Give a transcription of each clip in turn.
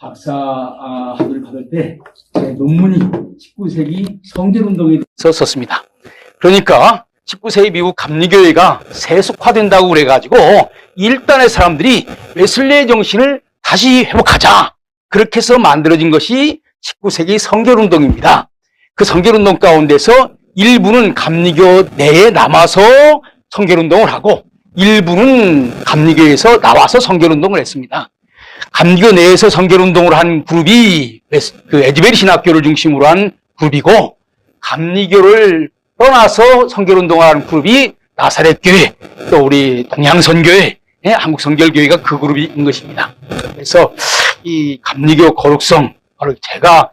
박사학위를 받을 때 제 논문이 19세기 성결운동에 대해서 썼습니다. 그러니까 19세기 미국 감리교회가 세속화된다고 그래가지고 일단의 사람들이 웨슬레의 정신을 다시 회복하자, 그렇게 해서 만들어진 것이 19세기 성결운동입니다. 그 성결운동 가운데서 일부는 감리교 내에 남아서 성결운동을 하고 일부는 감리교에서 나와서 성결운동을 했습니다. 감리교 내에서 성결운동을 한 그룹이 그 에즈베리 신학교를 중심으로 한 그룹이고, 감리교를 떠나서 성결운동을 하는 그룹이 나사렛교회, 또 우리 동양선교회, 한국성결교회가 그 그룹인 것입니다. 그래서 이 감리교 거룩성, 바로 제가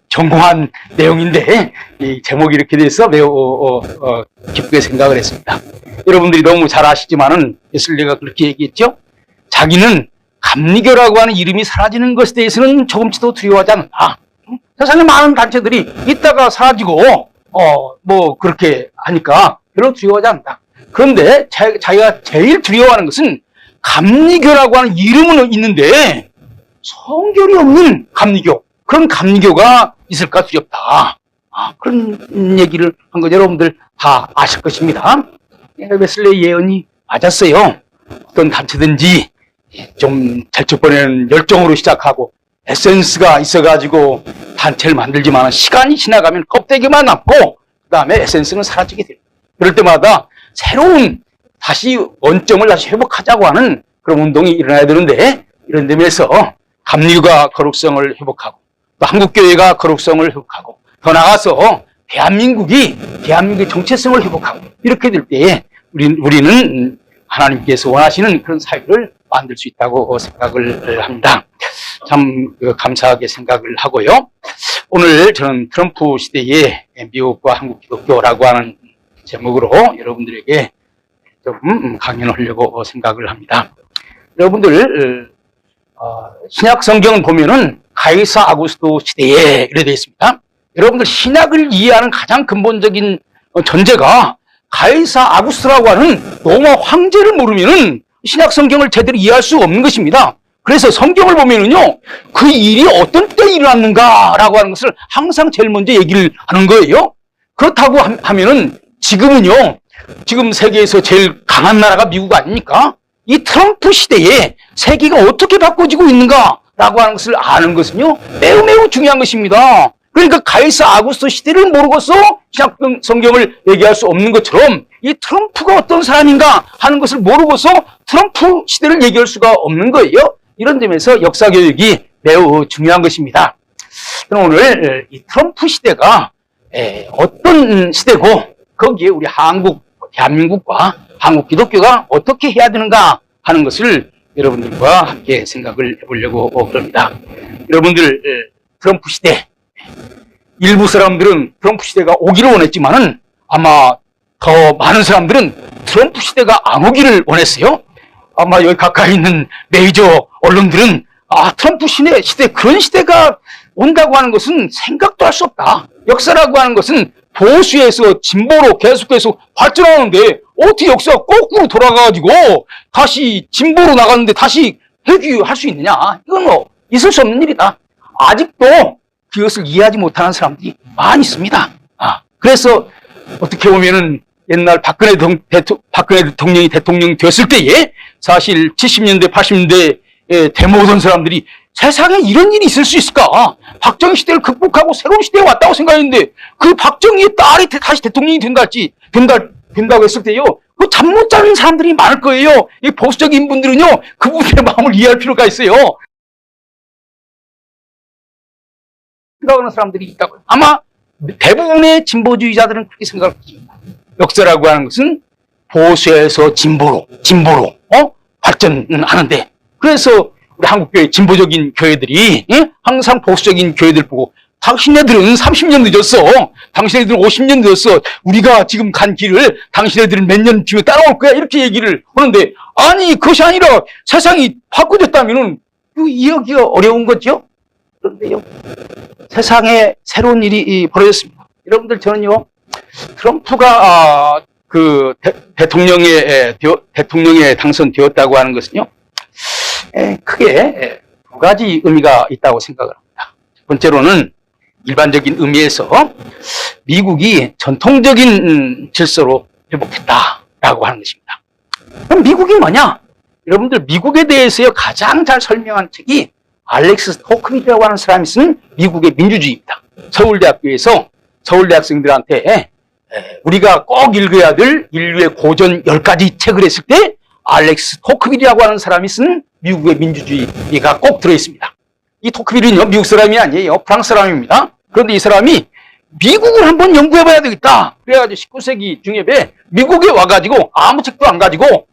전공한 내용인데 이 제목이 이렇게 돼서 매우 기쁘게 생각을 했습니다. 여러분들이 너무 잘 아시지만은 웨슬리가 그렇게 얘기했죠. 자기는 감리교라고 하는 이름이 사라지는 것에 대해서는 조금씩도 두려워하지 않는다. 세상에 많은 단체들이 있다가 사라지고 뭐 그렇게 하니까 별로 두려워하지 않는다. 그런데 자기가 제일 두려워하는 것은 감리교라고 하는 이름은 있는데 성결이 없는 감리교, 그런 감리교가 있을까 두렵다. 그런 얘기를 한 거 여러분들 다 아실 것입니다. 웨슬레의 예언이 맞았어요. 어떤 단체든지 좀 절초번에는 열정으로 시작하고 에센스가 있어가지고 단체를 만들지만 시간이 지나가면 껍데기만 남고 그 다음에 에센스는 사라지게 돼요. 그럴 때마다 새로운 다시 원점을 다시 회복하자고 하는 그런 운동이 일어나야 되는데, 이런 점에서 감리교가 거룩성을 회복하고 또 한국교회가 거룩성을 회복하고 더 나아가서 대한민국의 정체성을 회복하고 이렇게 될 때에 우리는 하나님께서 원하시는 그런 사회를 만들 수 있다고 생각을 합니다. 참 감사하게 생각을 하고요. 오늘 저는 트럼프 시대의 미국과 한국 기독교라고 하는 제목으로 여러분들에게 좀 강연을 하려고 생각을 합니다. 여러분들 신약 성경을 보면은 가이사 아구스도 시대에 이래 되어 있습니다. 여러분들 신약을 이해하는 가장 근본적인 전제가 가이사 아구스토라고 하는 로마 황제를 모르면은 신약 성경을 제대로 이해할 수 없는 것입니다. 그래서 성경을 보면은요, 그 일이 어떤 때 일어났는가라고 하는 것을 항상 제일 먼저 얘기를 하는 거예요. 그렇다고 하면은 지금은요, 지금 세계에서 제일 강한 나라가 미국 아닙니까? 이 트럼프 시대에 세계가 어떻게 바꿔지고 있는가라고 하는 것을 아는 것은요, 매우 중요한 것입니다. 그러니까 가이사 아구스토 시대를 모르고서 신약 성경을 얘기할 수 없는 것처럼 이 트럼프가 어떤 사람인가 하는 것을 모르고서 트럼프 시대를 얘기할 수가 없는 거예요. 이런 점에서 역사 교육이 매우 중요한 것입니다. 그럼 오늘 이 트럼프 시대가 어떤 시대고 거기에 우리 대한민국과 한국 기독교가 어떻게 해야 되는가 하는 것을 여러분들과 함께 생각을 해보려고 합니다. 여러분들 트럼프 시대, 일부 사람들은 트럼프 시대가 오기를 원했지만은 아마 더 많은 사람들은 트럼프 시대가 안 오기를 원했어요. 아마 여기 가까이 있는 메이저 언론들은 트럼프 시대 그런 시대가 온다고 하는 것은 생각도 할 수 없다. 역사라고 하는 것은 보수에서 진보로 계속해서 발전하는데 어떻게 역사가 거꾸로 돌아가가지고 다시 진보로 나가는데 다시 회귀할 수 있느냐? 이건 뭐 있을 수 없는 일이다. 아직도 그것을 이해하지 못하는 사람들이 많이 있습니다. 그래서 어떻게 보면은 옛날 박근혜 대통령이 대통령 되었을 때에 사실 70년대, 80년대에 데모하던 사람들이 세상에 이런 일이 있을 수 있을까? 박정희 시대를 극복하고 새로운 시대에 왔다고 생각했는데 그 박정희의 딸이 다시 대통령이 된다고 했을 때요. 그 잠 못 자는 사람들이 많을 거예요. 이 보수적인 분들은요, 그 부분의 마음을 이해할 필요가 있어요. 생각하는 사람들이 있다고요. 아마 대부분의 진보주의자들은 그렇게 생각을 합니다. 역사라고 하는 것은 보수에서 진보로 발전하는데, 그래서 우리 한국교회 진보적인 교회들이 항상 보수적인 교회들 보고 당신네들은 30년 늦었어. 당신네들은 50년 늦었어. 우리가 지금 간 길을 당신네들은 몇 년 뒤에 따라올 거야. 이렇게 얘기를 하는데, 아니 그것이 아니라 세상이 바꿔졌다면은 이해하기가 어려운 거죠. 그런데요, 세상에 새로운 일이 벌어졌습니다. 여러분들, 저는요, 트럼프가 대통령에 당선되었다고 하는 것은요, 크게 두 가지 의미가 있다고 생각을 합니다. 첫 번째로는 일반적인 의미에서 미국이 전통적인 질서로 회복했다라고 하는 것입니다. 그럼 미국이 뭐냐? 여러분들 미국에 대해서 가장 잘 설명한 책이 알렉스 토크빌이라고 하는 사람이 쓴 미국의 민주주의입니다. 서울대학교에서 서울대학생들한테 우리가 꼭 읽어야 될 인류의 고전 10가지 책을 했을 때 알렉스 토크빌이라고 하는 사람이 쓴 미국의 민주주의가 꼭 들어있습니다. 이 토크빌은요, 미국 사람이 아니에요. 프랑스 사람입니다. 그런데 이 사람이 미국을 한번 연구해봐야 되겠다. 그래가지고 19세기 중엽에 미국에 와가지고 아무 책도 안 가지고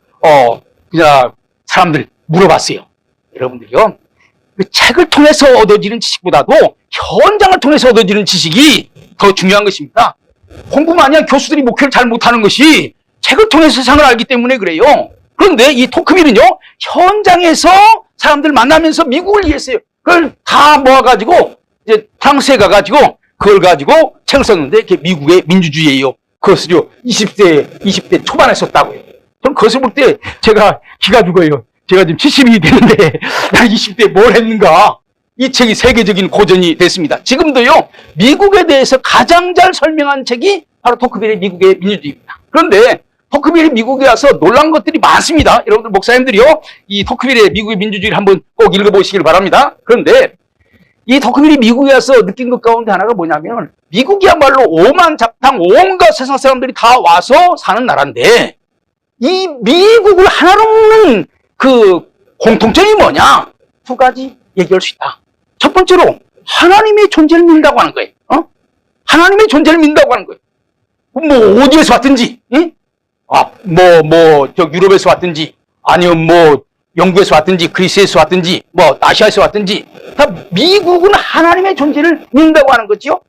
그냥 사람들 물어봤어요. 여러분들요, 그 책을 통해서 얻어지는 지식보다도 현장을 통해서 얻어지는 지식이 더 중요한 것입니다. 공부 많이 한 교수들이 목회를 잘 못하는 것이 책을 통해서 세상을 알기 때문에 그래요. 그런데 이 토크빌은요, 현장에서 사람들 만나면서 미국을 이해했어요. 그걸 다 모아가지고 이제 프랑스에 가가지고 그걸 가지고 책을 썼는데 그게 미국의 민주주의예요. 그것을요 20대 초반에 썼다고요. 저는 그것을 볼 때 제가 기가 죽어요. 제가 지금 70이 되는데 나 20대에 뭘 했는가. 이 책이 세계적인 고전이 됐습니다. 지금도요 미국에 대해서 가장 잘 설명한 책이 바로 토크빌의 미국의 민주주의입니다. 그런데 토크빌이 미국에 와서 놀란 것들이 많습니다. 여러분들 목사님들이요 이 토크빌의 미국의 민주주의를 한번 꼭 읽어보시길 바랍니다. 그런데 이 토크빌이 미국에 와서 느낀 것 가운데 하나가 뭐냐면 미국이야말로 오만잡탕 온갖 세상 사람들이 다 와서 사는 나라인데 이 미국을 하나로 묶는 그 공통점이 뭐냐? 두 가지 얘기할 수 있다. 첫 번째로 하나님의 존재를 믿는다고 하는 거예요. 하나님의 존재를 믿는다고 하는 거예요. 뭐 어디에서 왔든지, 저 유럽에서 왔든지, 아니면 뭐 영국에서 왔든지, 그리스에서 왔든지, 뭐 아시아에서 왔든지, 다 미국은 하나님의 존재를 믿는다고 하는 거죠.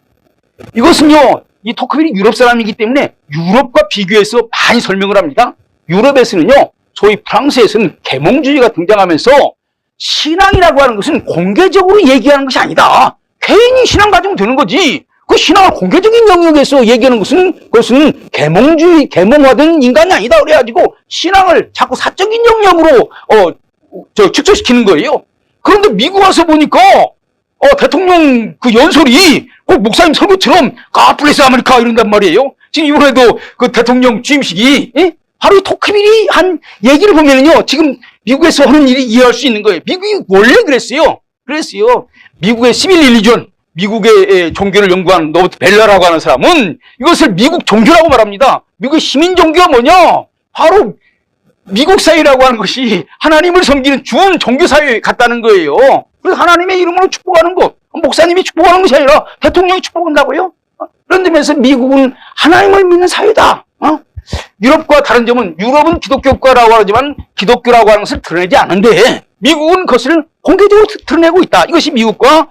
이것은요, 이 토크빌이 유럽 사람이기 때문에 유럽과 비교해서 많이 설명을 합니다. 유럽에서는요, 소위 프랑스에서는 계몽주의가 등장하면서 신앙이라고 하는 것은 공개적으로 얘기하는 것이 아니다. 개인이 신앙 가지면 되는 거지. 그 신앙을 공개적인 영역에서 얘기하는 것은 그것은 계몽화된 인간이 아니다. 그래가지고 신앙을 자꾸 사적인 영역으로 축소시키는 거예요. 그런데 미국 와서 보니까 대통령 그 연설이 꼭 목사님 설교처럼 가플레스 아메리카 이런단 말이에요. 지금 이번에도 그 대통령 취임식이 바로 이 토크빌이 한 얘기를 보면은요, 지금 미국에서 하는 일이 이해할 수 있는 거예요. 미국이 원래 그랬어요. 미국의 시빌 릴리전, 미국의 종교를 연구한 노버트 벨러라고 하는 사람은 이것을 미국 종교라고 말합니다. 미국의 시민 종교가 뭐냐? 바로 미국 사회라고 하는 것이 하나님을 섬기는 준 종교 사회 같다는 거예요. 그래서 하나님의 이름으로 축복하는 것, 목사님이 축복하는 것이 아니라 대통령이 축복한다고요? 그런 점에서 미국은 하나님을 믿는 사회다. 유럽과 다른 점은 유럽은 기독교 국가라고 하지만 기독교라고 하는 것을 드러내지 않는데 미국은 그것을 공개적으로 드러내고 있다. 이것이 미국과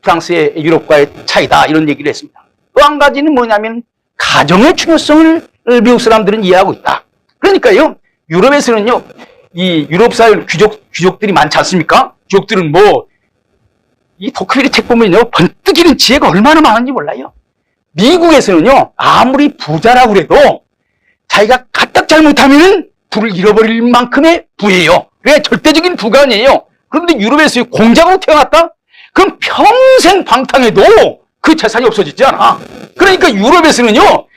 프랑스의 유럽과의 차이다. 이런 얘기를 했습니다. 또 한 가지는 뭐냐면 가정의 중요성을 미국 사람들은 이해하고 있다. 그러니까요. 유럽에서는요. 이 유럽 사회는 귀족들이 많지 않습니까? 귀족들은 이 토크빌의 책 보면요. 번뜩이는 지혜가 얼마나 많은지 몰라요. 미국에서는요. 아무리 부자라고 그래도 자기가 까딱 잘못하면은 부를 잃어버릴 만큼의 부예요. 그게 절대적인 부가 아니에요. 그런데 유럽에서 공작으로 태어났다? 그럼 평생 방탕해도 그 재산이 없어지지 않아. 그러니까 유럽에서는요,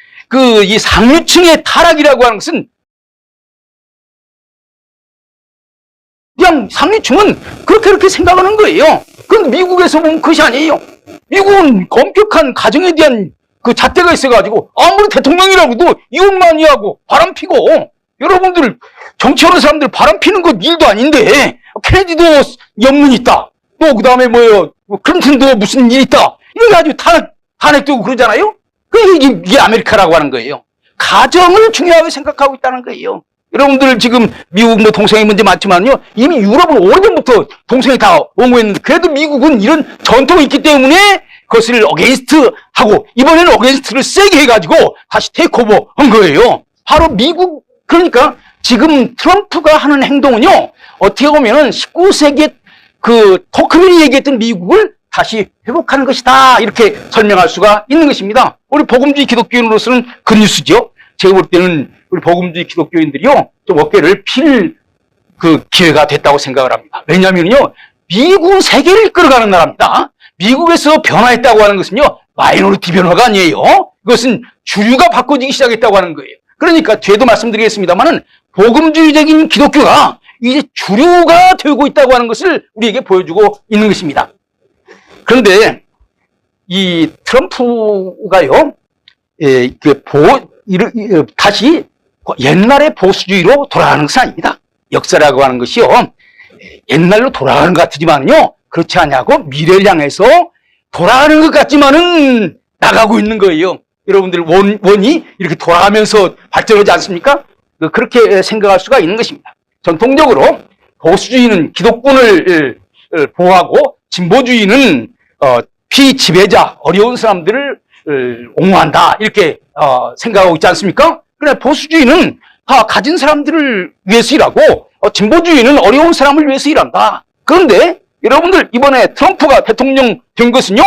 이 상류층의 타락이라고 하는 것은 그냥 상류층은 그렇게 생각하는 거예요. 그런데 미국에서 보면 그것이 아니에요. 미국은 엄격한 가정에 대한 그 잣대가 있어가지고 아무리 대통령이라고 해도 이혼 많이 하고 바람 피고 여러분들 정치하는 사람들 바람 피는 것 일도 아닌데 케네디도 연문이 있다. 또 그 다음에 클린턴도 무슨 일이 있다. 이렇게 아주 탄핵되고 그러잖아요. 이게 아메리카라고 하는 거예요. 가정을 중요하게 생각하고 있다는 거예요. 여러분들 지금 미국 동성애 문제 많지만요. 이미 유럽은 오래전부터 동성애 다 옹호했는데 그래도 미국은 이런 전통이 있기 때문에 그것을 어게인스트 하고 이번에는 어게인스트를 세게 해가지고 다시 테이크오버 한 거예요. 바로 미국, 그러니까 지금 트럼프가 하는 행동은요. 어떻게 보면은 19세기에 그 토크빌이 얘기했던 미국을 다시 회복하는 것이다. 이렇게 설명할 수가 있는 것입니다. 우리 복음주의 기독교인으로서는 그 뉴스죠. 제가 볼 때는 우리 복음주의 기독교인들이요. 좀 어깨를 필 그 기회가 됐다고 생각을 합니다. 왜냐면요. 미국은 세계를 이끌어가는 나라입니다. 미국에서 변화했다고 하는 것은요, 마이너리티 변화가 아니에요. 이것은 주류가 바꿔지기 시작했다고 하는 거예요. 그러니까 뒤에도 말씀드리겠습니다만은 복음주의적인 기독교가 이제 주류가 되고 있다고 하는 것을 우리에게 보여주고 있는 것입니다. 그런데 이 트럼프가요, 다시 옛날의 보수주의로 돌아가는 것은 아닙니다. 역사라고 하는 것이요, 옛날로 돌아가는 것 같지만요, 그렇지 않냐고 미래를 향해서 돌아가는 것 같지만은 나가고 있는 거예요. 여러분들 원이 이렇게 돌아가면서 발전하지 않습니까? 그렇게 생각할 수가 있는 것입니다. 전통적으로 보수주의는 기독권을 보호하고 진보주의는 피지배자, 어려운 사람들을 옹호한다, 이렇게 생각하고 있지 않습니까? 그러나 보수주의는 다 가진 사람들을 위해서 일하고 진보주의는 어려운 사람을 위해서 일한다. 그런데 여러분들 이번에 트럼프가 대통령 된 것은요,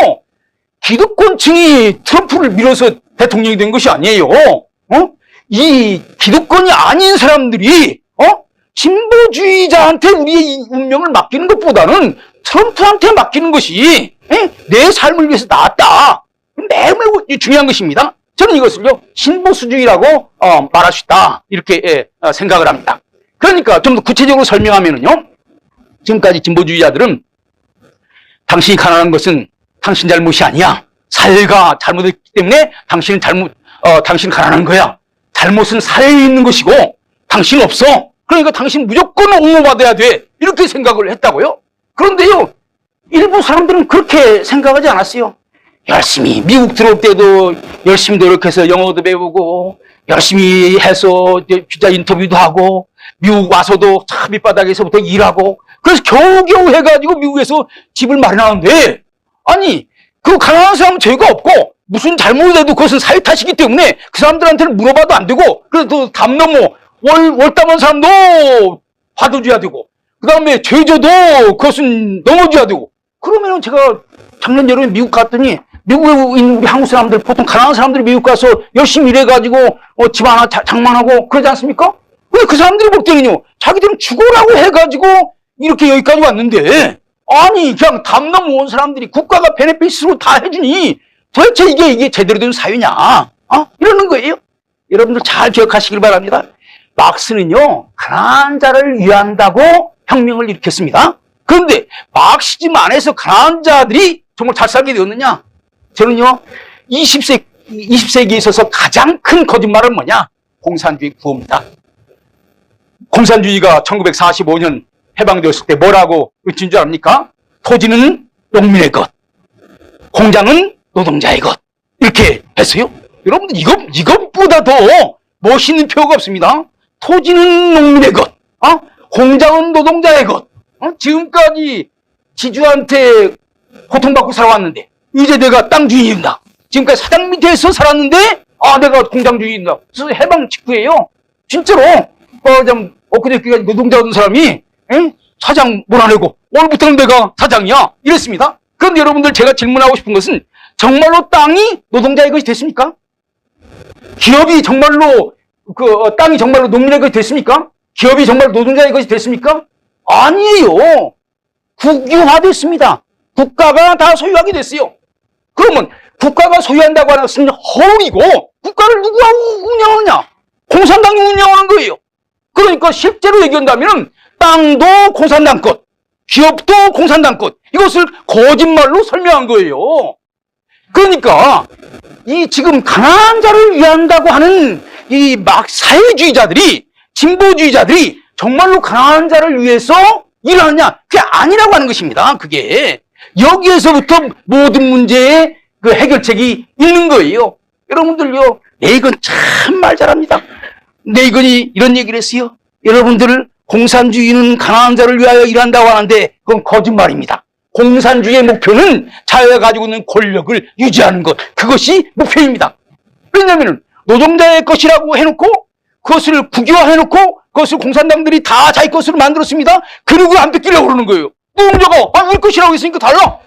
기득권층이 트럼프를 밀어서 대통령이 된 것이 아니에요. 이 기득권이 아닌 사람들이 진보주의자한테 우리의 운명을 맡기는 것보다는 트럼프한테 맡기는 것이 내 삶을 위해서 낫다. 매우 중요한 것입니다. 저는 이것을요, 신보수주의라고 말할 수 있다, 이렇게 생각을 합니다. 그러니까 좀 더 구체적으로 설명하면은요, 지금까지 진보주의자들은 당신이 가난한 것은 당신 잘못이 아니야. 사회가 잘못했기 때문에 당신은 가난한 거야. 잘못은 사회에 있는 것이고 당신은 없어. 그러니까 당신 무조건 옹호받아야 돼. 이렇게 생각을 했다고요. 그런데요, 일부 사람들은 그렇게 생각하지 않았어요. 열심히 미국 들어올 때도 열심히 노력해서 영어도 배우고 열심히 해서 기자 인터뷰도 하고 미국 와서도 참 밑바닥에서부터 일하고 그래서 겨우겨우 해가지고 미국에서 집을 마련하는데, 아니 그 가난한 사람은 죄가 없고 무슨 잘못해도 그것은 사회 탓이기 때문에 그 사람들한테는 물어봐도 안 되고, 그래서 담 넘어 월담한 사람도 화도줘야 되고 그 다음에 죄져도 그것은 넘어줘야 되고. 그러면은 제가 작년 여름에 미국 갔더니 미국에 있는 우리 한국 사람들, 보통 가난한 사람들이 미국 가서 열심히 일해가지고 집 하나 장만하고 그러지 않습니까? 근데 그 사람들이 볼 때는요, 자기들은 죽어라고 해가지고 이렇게 여기까지 왔는데, 아니 그냥 담 넘어온 사람들이 국가가 베네핏으로 다 해주니 도대체 이게 제대로 된 사회냐? 이러는 거예요. 여러분들 잘 기억하시길 바랍니다. 막스는요, 가난한 자를 위한다고 혁명을 일으켰습니다. 그런데 막시즘 안에서 가난한 자들이 정말 잘 살게 되었느냐? 저는요, 20세기에 있어서 가장 큰 거짓말은 뭐냐? 공산주의 구호입니다. 공산주의가 1945년 해방되었을 때 뭐라고 외친 줄 압니까? 토지는 농민의 것, 공장은 노동자의 것, 이렇게 했어요. 여러분들 이것보다 더 멋있는 표현가 없습니다. 토지는 농민의 것, 공장은 노동자의 것. 지금까지 지주한테 고통받고 살아왔는데 이제 내가 땅 주인이 된다. 지금까지 사장 밑에서 살았는데 내가 공장 주인이 된다. 그래서 해방 직후에요, 진짜로 엊그저께까지 노동자였던 사람이 사장 몰아내고 오늘부터는 내가 사장이야, 이랬습니다. 그런데 여러분들, 제가 질문하고 싶은 것은 정말로 땅이 노동자의 것이 됐습니까? 기업이 정말로 땅이 정말로 농민의 것이 됐습니까? 기업이 정말 노동자의 것이 됐습니까? 아니에요. 국유화됐습니다. 국가가 다 소유하게 됐어요. 그러면 국가가 소유한다고 하는 것은 허울이고, 국가를 누가 운영하느냐? 공산당이 운영하는 거예요. 그러니까 실제로 얘기한다면 땅도 공산당 것, 기업도 공산당 것, 이것을 거짓말로 설명한 거예요. 그러니까 이 지금 가난한 자를 위한다고 하는 이 막 사회주의자들이, 진보주의자들이 정말로 가난한 자를 위해서 일하느냐? 그게 아니라고 하는 것입니다. 그게 여기에서부터 모든 문제의 그 해결책이 있는 거예요. 여러분들요, 레이건 참 말 잘합니다. 레이건이 이런 얘기를 했어요. 여러분들, 공산주의는 가난한 자를 위하여 일한다고 하는데 그건 거짓말입니다. 공산주의의 목표는 자기가 가지고 있는 권력을 유지하는 것, 그것이 목표입니다. 왜냐하면 노동자의 것이라고 해놓고 그것을 국유화해놓고 그것을 공산당들이 다 자기 것으로 만들었습니다. 그리고 안 뺏기려고 그러는 거예요. 노동자가 우리 것이라고 했으니까 달라.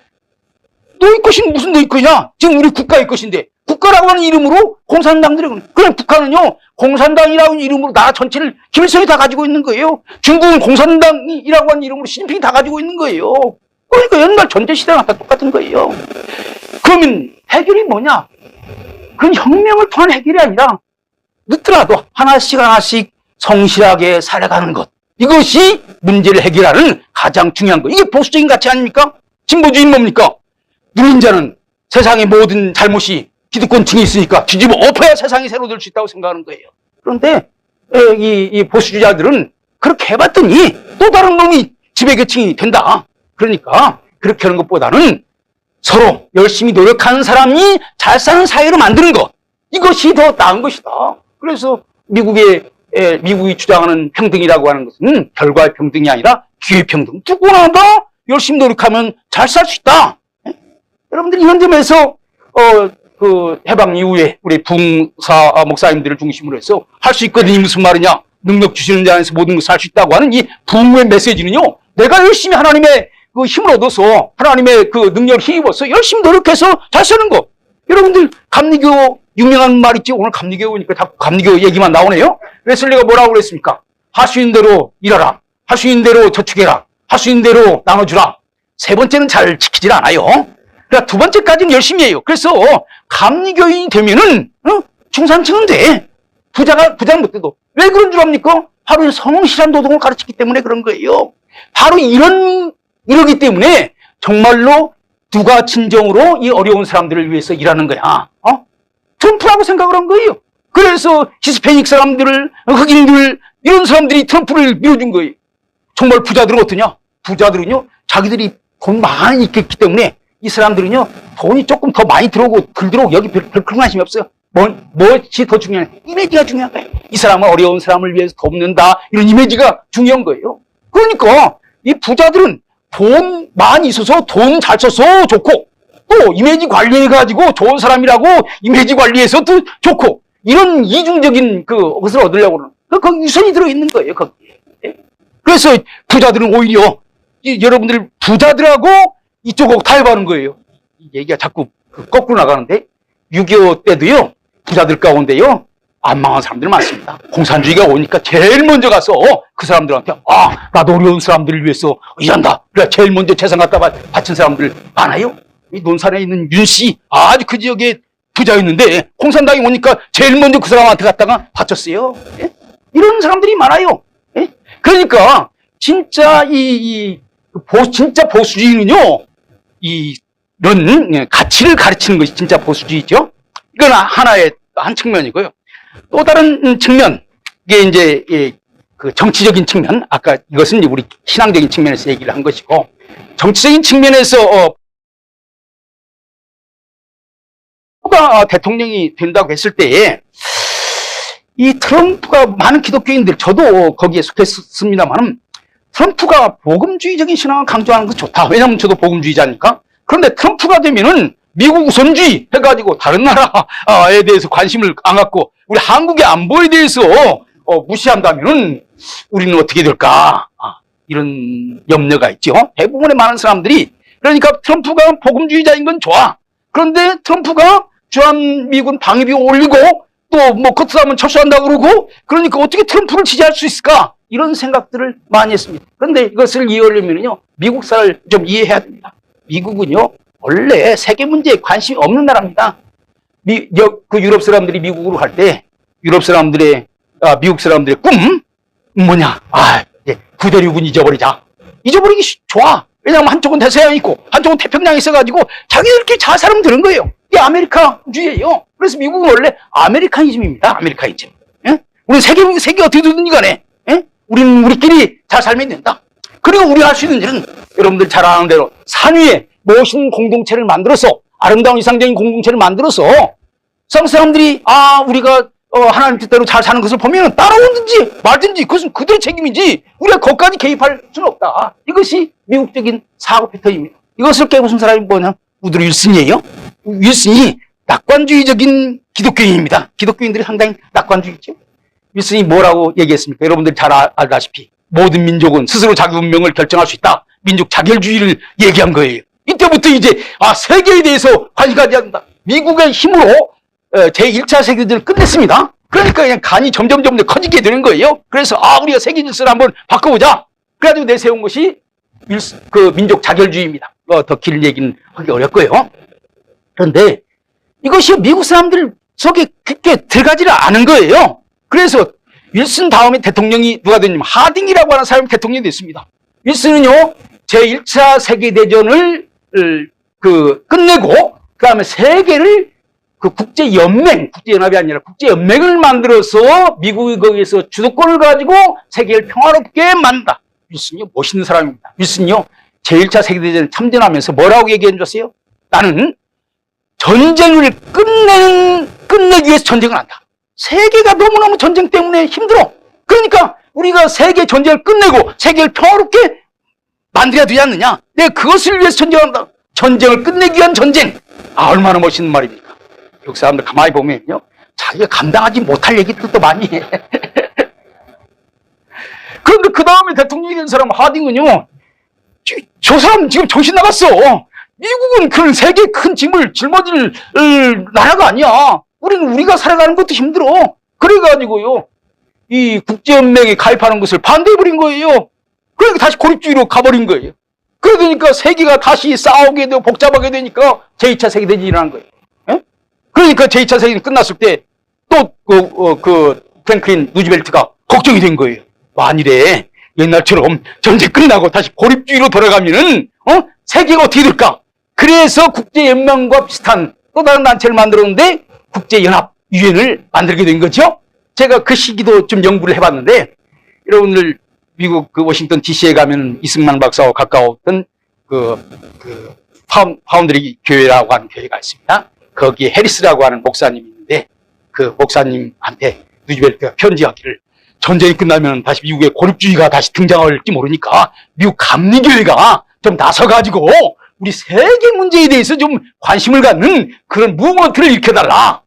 너희 것이 무슨 너희 것이냐? 지금 우리 국가의 것인데, 국가라고 하는 이름으로 공산당들이, 그냥 북한은요, 공산당이라는 이름으로 나라 전체를 김일성이 다 가지고 있는 거예요. 중국은 공산당이라고 하는 이름으로 시진핑이 다 가지고 있는 거예요. 그러니까 옛날 전제시대랑 다 똑같은 거예요. 그러면 해결이 뭐냐? 그건 혁명을 통한 해결이 아니라 늦더라도 하나씩 성실하게 살아가는 것. 이것이 문제를 해결하는 가장 중요한 거. 이게 보수적인 가치 아닙니까? 진보주의는 뭡니까? 누린 자는 세상의 모든 잘못이 기득권층이 있으니까 뒤집어 엎어야 세상이 새로 될 수 있다고 생각하는 거예요. 그런데 이 보수주의자들은 그렇게 해봤더니 또 다른 놈이 지배계층이 된다. 그러니까 그렇게 하는 것보다는 서로 열심히 노력하는 사람이 잘 사는 사회를 만드는 것. 이것이 더 나은 것이다. 그래서 미국이 주장하는 평등이라고 하는 것은 결과의 평등이 아니라 기회 평등. 누구나 다 열심히 노력하면 잘 살 수 있다. 여러분들 이런 점에서 그 해방 이후에 우리 부흥사 목사님들을 중심으로 해서 할 수 있거든요. 무슨 말이냐? 능력 주시는 자 안에서 모든 것을 할 수 있다고 하는 이 부흥의 메시지는요. 내가 열심히 하나님의 그 힘을 얻어서 하나님의 그 능력을 힘입어서 열심히 노력해서 잘 사는 거. 여러분들 감리교 유명한 말 있지? 오늘 감리교 오니까 자꾸 감리교 얘기만 나오네요. 웨슬리가 뭐라고 그랬습니까? 할 수 있는 대로 일하라. 할 수 있는 대로 저축해라. 할 수 있는 대로 나눠주라. 세 번째는 잘 지키질 않아요. 그러니까 두 번째까지는 열심히 해요. 그래서 감리교인이 되면은 중산층은 돼. 부자는 못 돼도. 왜 그런 줄 압니까? 바로 성실한 노동을 가르치기 때문에 그런 거예요. 바로 이러기 때문에 정말로 누가 진정으로 이 어려운 사람들을 위해서 일하는 거야. 트럼프라고 생각을 한 거예요. 그래서 히스패닉 사람들을, 흑인들, 이런 사람들이 트럼프를 밀어준 거예요. 정말 부자들은 어떠냐? 부자들은요, 자기들이 돈 많이 있기 때문에 이 사람들은요, 돈이 조금 더 많이 들어오고 덜 들어오고 여기 별 그런 관심이 없어요. 무엇이 더 중요해? 이미지가 중요한 거예요. 이 사람은 어려운 사람을 위해서 돕는다. 이런 이미지가 중요한 거예요. 그러니까 이 부자들은 돈 많이 있어서 돈 잘 써서 좋고 또 이미지 관리해가지고 좋은 사람이라고 이미지 관리해서도 좋고 이런 이중적인 것을 얻으려고 그러는 거기 유선이 들어있는 거예요. 거기에. 그래서 부자들은 오히려 여러분들 부자들하고 이쪽하고 타협하는 거예요. 이 얘기가 자꾸 거꾸로 나가는데 6.25 때도요. 부자들 가운데요. 안 망한 사람들 많습니다. 공산주의가 오니까 제일 먼저 가서 그 사람들한테 나도 어려운 사람들을 위해서 일한다. 그래 제일 먼저 재산 갖다 바친 사람들 많아요. 이 논산에 있는 윤 씨 아주 그 지역에 부자였는데 공산당이 오니까 제일 먼저 그 사람한테 갖다가 바쳤어요. 예? 이런 사람들이 많아요. 예? 그러니까 진짜 진짜 보수주의는요. 이런 가치를 가르치는 것이 진짜 보수주의죠. 이건 하나의 한 측면이고요. 또 다른 측면, 이게 이제 그 정치적인 측면, 아까 이것은 우리 신앙적인 측면에서 얘기를 한 것이고, 정치적인 측면에서 트럼프가 대통령이 된다고 했을 때에 이 트럼프가 많은 기독교인들, 저도 거기에 속했습니다만, 트럼프가 복음주의적인 신앙을 강조하는 건 좋다. 왜냐하면 저도 복음주의자니까. 그런데 트럼프가 되면은 미국 우선주의 해가지고 다른 나라에 대해서 관심을 안 갖고 우리 한국의 안보에 대해서 무시한다면은 우리는 어떻게 될까? 이런 염려가 있죠. 대부분의 많은 사람들이 그러니까 트럼프가 복음주의자인 건 좋아. 그런데 트럼프가 주한미군 방위비 올리고 또 뭐 커트하면 철수한다고 그러고 그러니까 어떻게 트럼프를 지지할 수 있을까? 이런 생각들을 많이 했습니다. 그런데 이것을 이해하려면요 미국사를 좀 이해해야 됩니다. 미국은요 원래 세계 문제에 관심이 없는 나라입니다. 그 유럽 사람들이 미국으로 갈 때 유럽 사람들의 미국 사람들의 꿈 뭐냐? 구대륙은 잊어버리자. 잊어버리기 좋아. 왜냐하면 한쪽은 대서양이 있고 한쪽은 태평양이 있어가지고 자기들끼리 잘 살면 되는 거예요. 이게 아메리카주의예요. 그래서 미국은 원래 아메리카니즘입니다. 아메리카니즘. 예? 우리는 세계 어떻게 되든지 간에 예? 우리는 우리끼리 잘 살면 된다. 그리고 우리가 할 수 있는 일은 여러분들 잘 아는 대로 산 위에 멋있는 공동체를 만들어서 아름다운 이상적인 공동체를 만들어서 세상 사람들이 우리가 하나님 뜻대로 잘 사는 것을 보면 따라오든지 말든지 그것은 그들의 책임이지 우리가 거기까지 개입할 수는 없다. 이것이 미국적인 사고 패턴입니다. 이것을 깨부순 사람이 뭐냐? 우드로 윌슨이에요. 윌슨이 낙관주의적인 기독교인입니다. 기독교인들이 상당히 낙관주의죠. 윌슨이 뭐라고 얘기했습니까? 여러분들 잘 알다시피 모든 민족은 스스로 자기 운명을 결정할 수 있다. 민족 자결주의를 얘기한 거예요. 이때부터 이제 세계에 대해서 관심 가져야 한다. 미국의 힘으로 제1차 세계대전을 끝냈습니다. 그러니까 그냥 간이 점점 커지게 되는 거예요. 그래서 우리가 세계 질서를 한번 바꿔보자. 그래가지고 내세운 것이 그 민족 자결주의입니다. 더 길 얘기는 하기 어렵고요. 그런데 이것이 미국 사람들 속에 그렇게 들어가지를 않은 거예요. 그래서 윌슨 다음에 대통령이 누가 됐냐면 하딩이라고 하는 사람이 대통령이 됐습니다. 윌슨은요, 제1차 세계대전을 끝내고 그 다음에 세계를 그 국제연합이 아니라 국제연맹을 만들어서 미국이 거기에서 주도권을 가지고 세계를 평화롭게 만든다. 윌슨이요, 멋있는 사람입니다. 윌슨이요, 제1차 세계대전을 참전하면서 뭐라고 얘기해 줬어요? 나는 전쟁을 끝내기 위해서 전쟁을 한다. 세계가 너무너무 전쟁 때문에 힘들어. 그러니까 우리가 세계 전쟁을 끝내고 세계를 평화롭게 만들어야 되지 않느냐. 내가 그것을 위해서 전쟁한다. 전쟁을 끝내기 위한 전쟁. 얼마나 멋있는 말입니까? 미국 사람들 가만히 보면요, 자기가 감당하지 못할 얘기들도 많이 해. 그런데 그 다음에 대통령이 된 사람 하딩은요, 저 사람 지금 정신 나갔어. 미국은 그런 세계 큰 짐을 짊어질 나라가 아니야. 우리가 살아가는 것도 힘들어. 그래가지고요, 이 국제연맹에 가입하는 것을 반대해버린 거예요. 그러니까 다시 고립주의로 가버린 거예요. 그러니까 세계가 다시 싸우게 되고 복잡하게 되니까 제2차 세계대전이 일어난 거예요. 예? 그러니까 제2차 세계대전이 끝났을 때 또 프랭클린 루즈벨트가 걱정이 된 거예요. 만일에 옛날처럼 전쟁 끝나고 다시 고립주의로 돌아가면은 세계가 어떻게 될까? 그래서 국제연맹과 비슷한 또 다른 단체를 만들었는데 국제연합 유엔을 만들게 된 거죠. 제가 그 시기도 좀 연구를 해봤는데, 여러분들 미국 그 워싱턴 DC에 가면 이승만 박사와 가까웠던 파운드리 교회라고 하는 교회가 있습니다. 거기에 해리스라고 하는 목사님이 있는데, 그 목사님한테 루즈벨트가 편지하기를, 전쟁이 끝나면 다시 미국의 고립주의가 다시 등장할지 모르니까 미국 감리교회가 좀 나서가지고 우리 세계 문제에 대해서 좀 관심을 갖는 그런 무브먼트를 일으켜달라.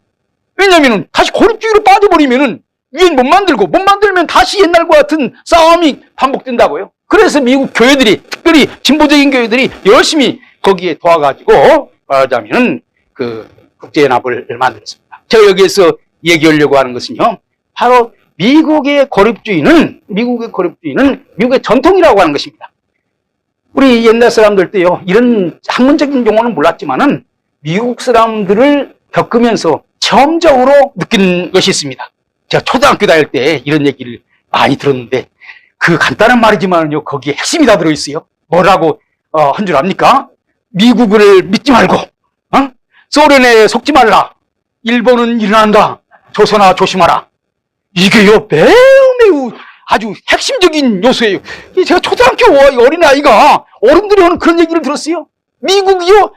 왜냐면은 다시 고립주의로 빠져버리면은 유엔 못 만들면 다시 옛날과 같은 싸움이 반복된다고요. 그래서 미국 교회들이, 특별히 진보적인 교회들이 열심히 거기에 도와가지고 말하자면은 그 국제연합을 만들었습니다. 제가 여기에서 얘기하려고 하는 것은요, 바로 미국의 고립주의는 미국의 전통이라고 하는 것입니다. 우리 옛날 사람들 때요, 이런 학문적인 용어는 몰랐지만은 미국 사람들을 겪으면서 체험적으로 느낀 것이 있습니다. 제가 초등학교 다닐 때 이런 얘기를 많이 들었는데, 그 간단한 말이지만요, 거기에 핵심이 다 들어있어요. 뭐라고 한 줄 압니까? 미국을 믿지 말고, 소련에 속지 말라. 일본은 일어난다. 조선아 조심하라. 이게요, 매우 아주 핵심적인 요소예요. 제가 초등학교 어린아이가 어른들이 하는 그런 얘기를 들었어요. 미국이요,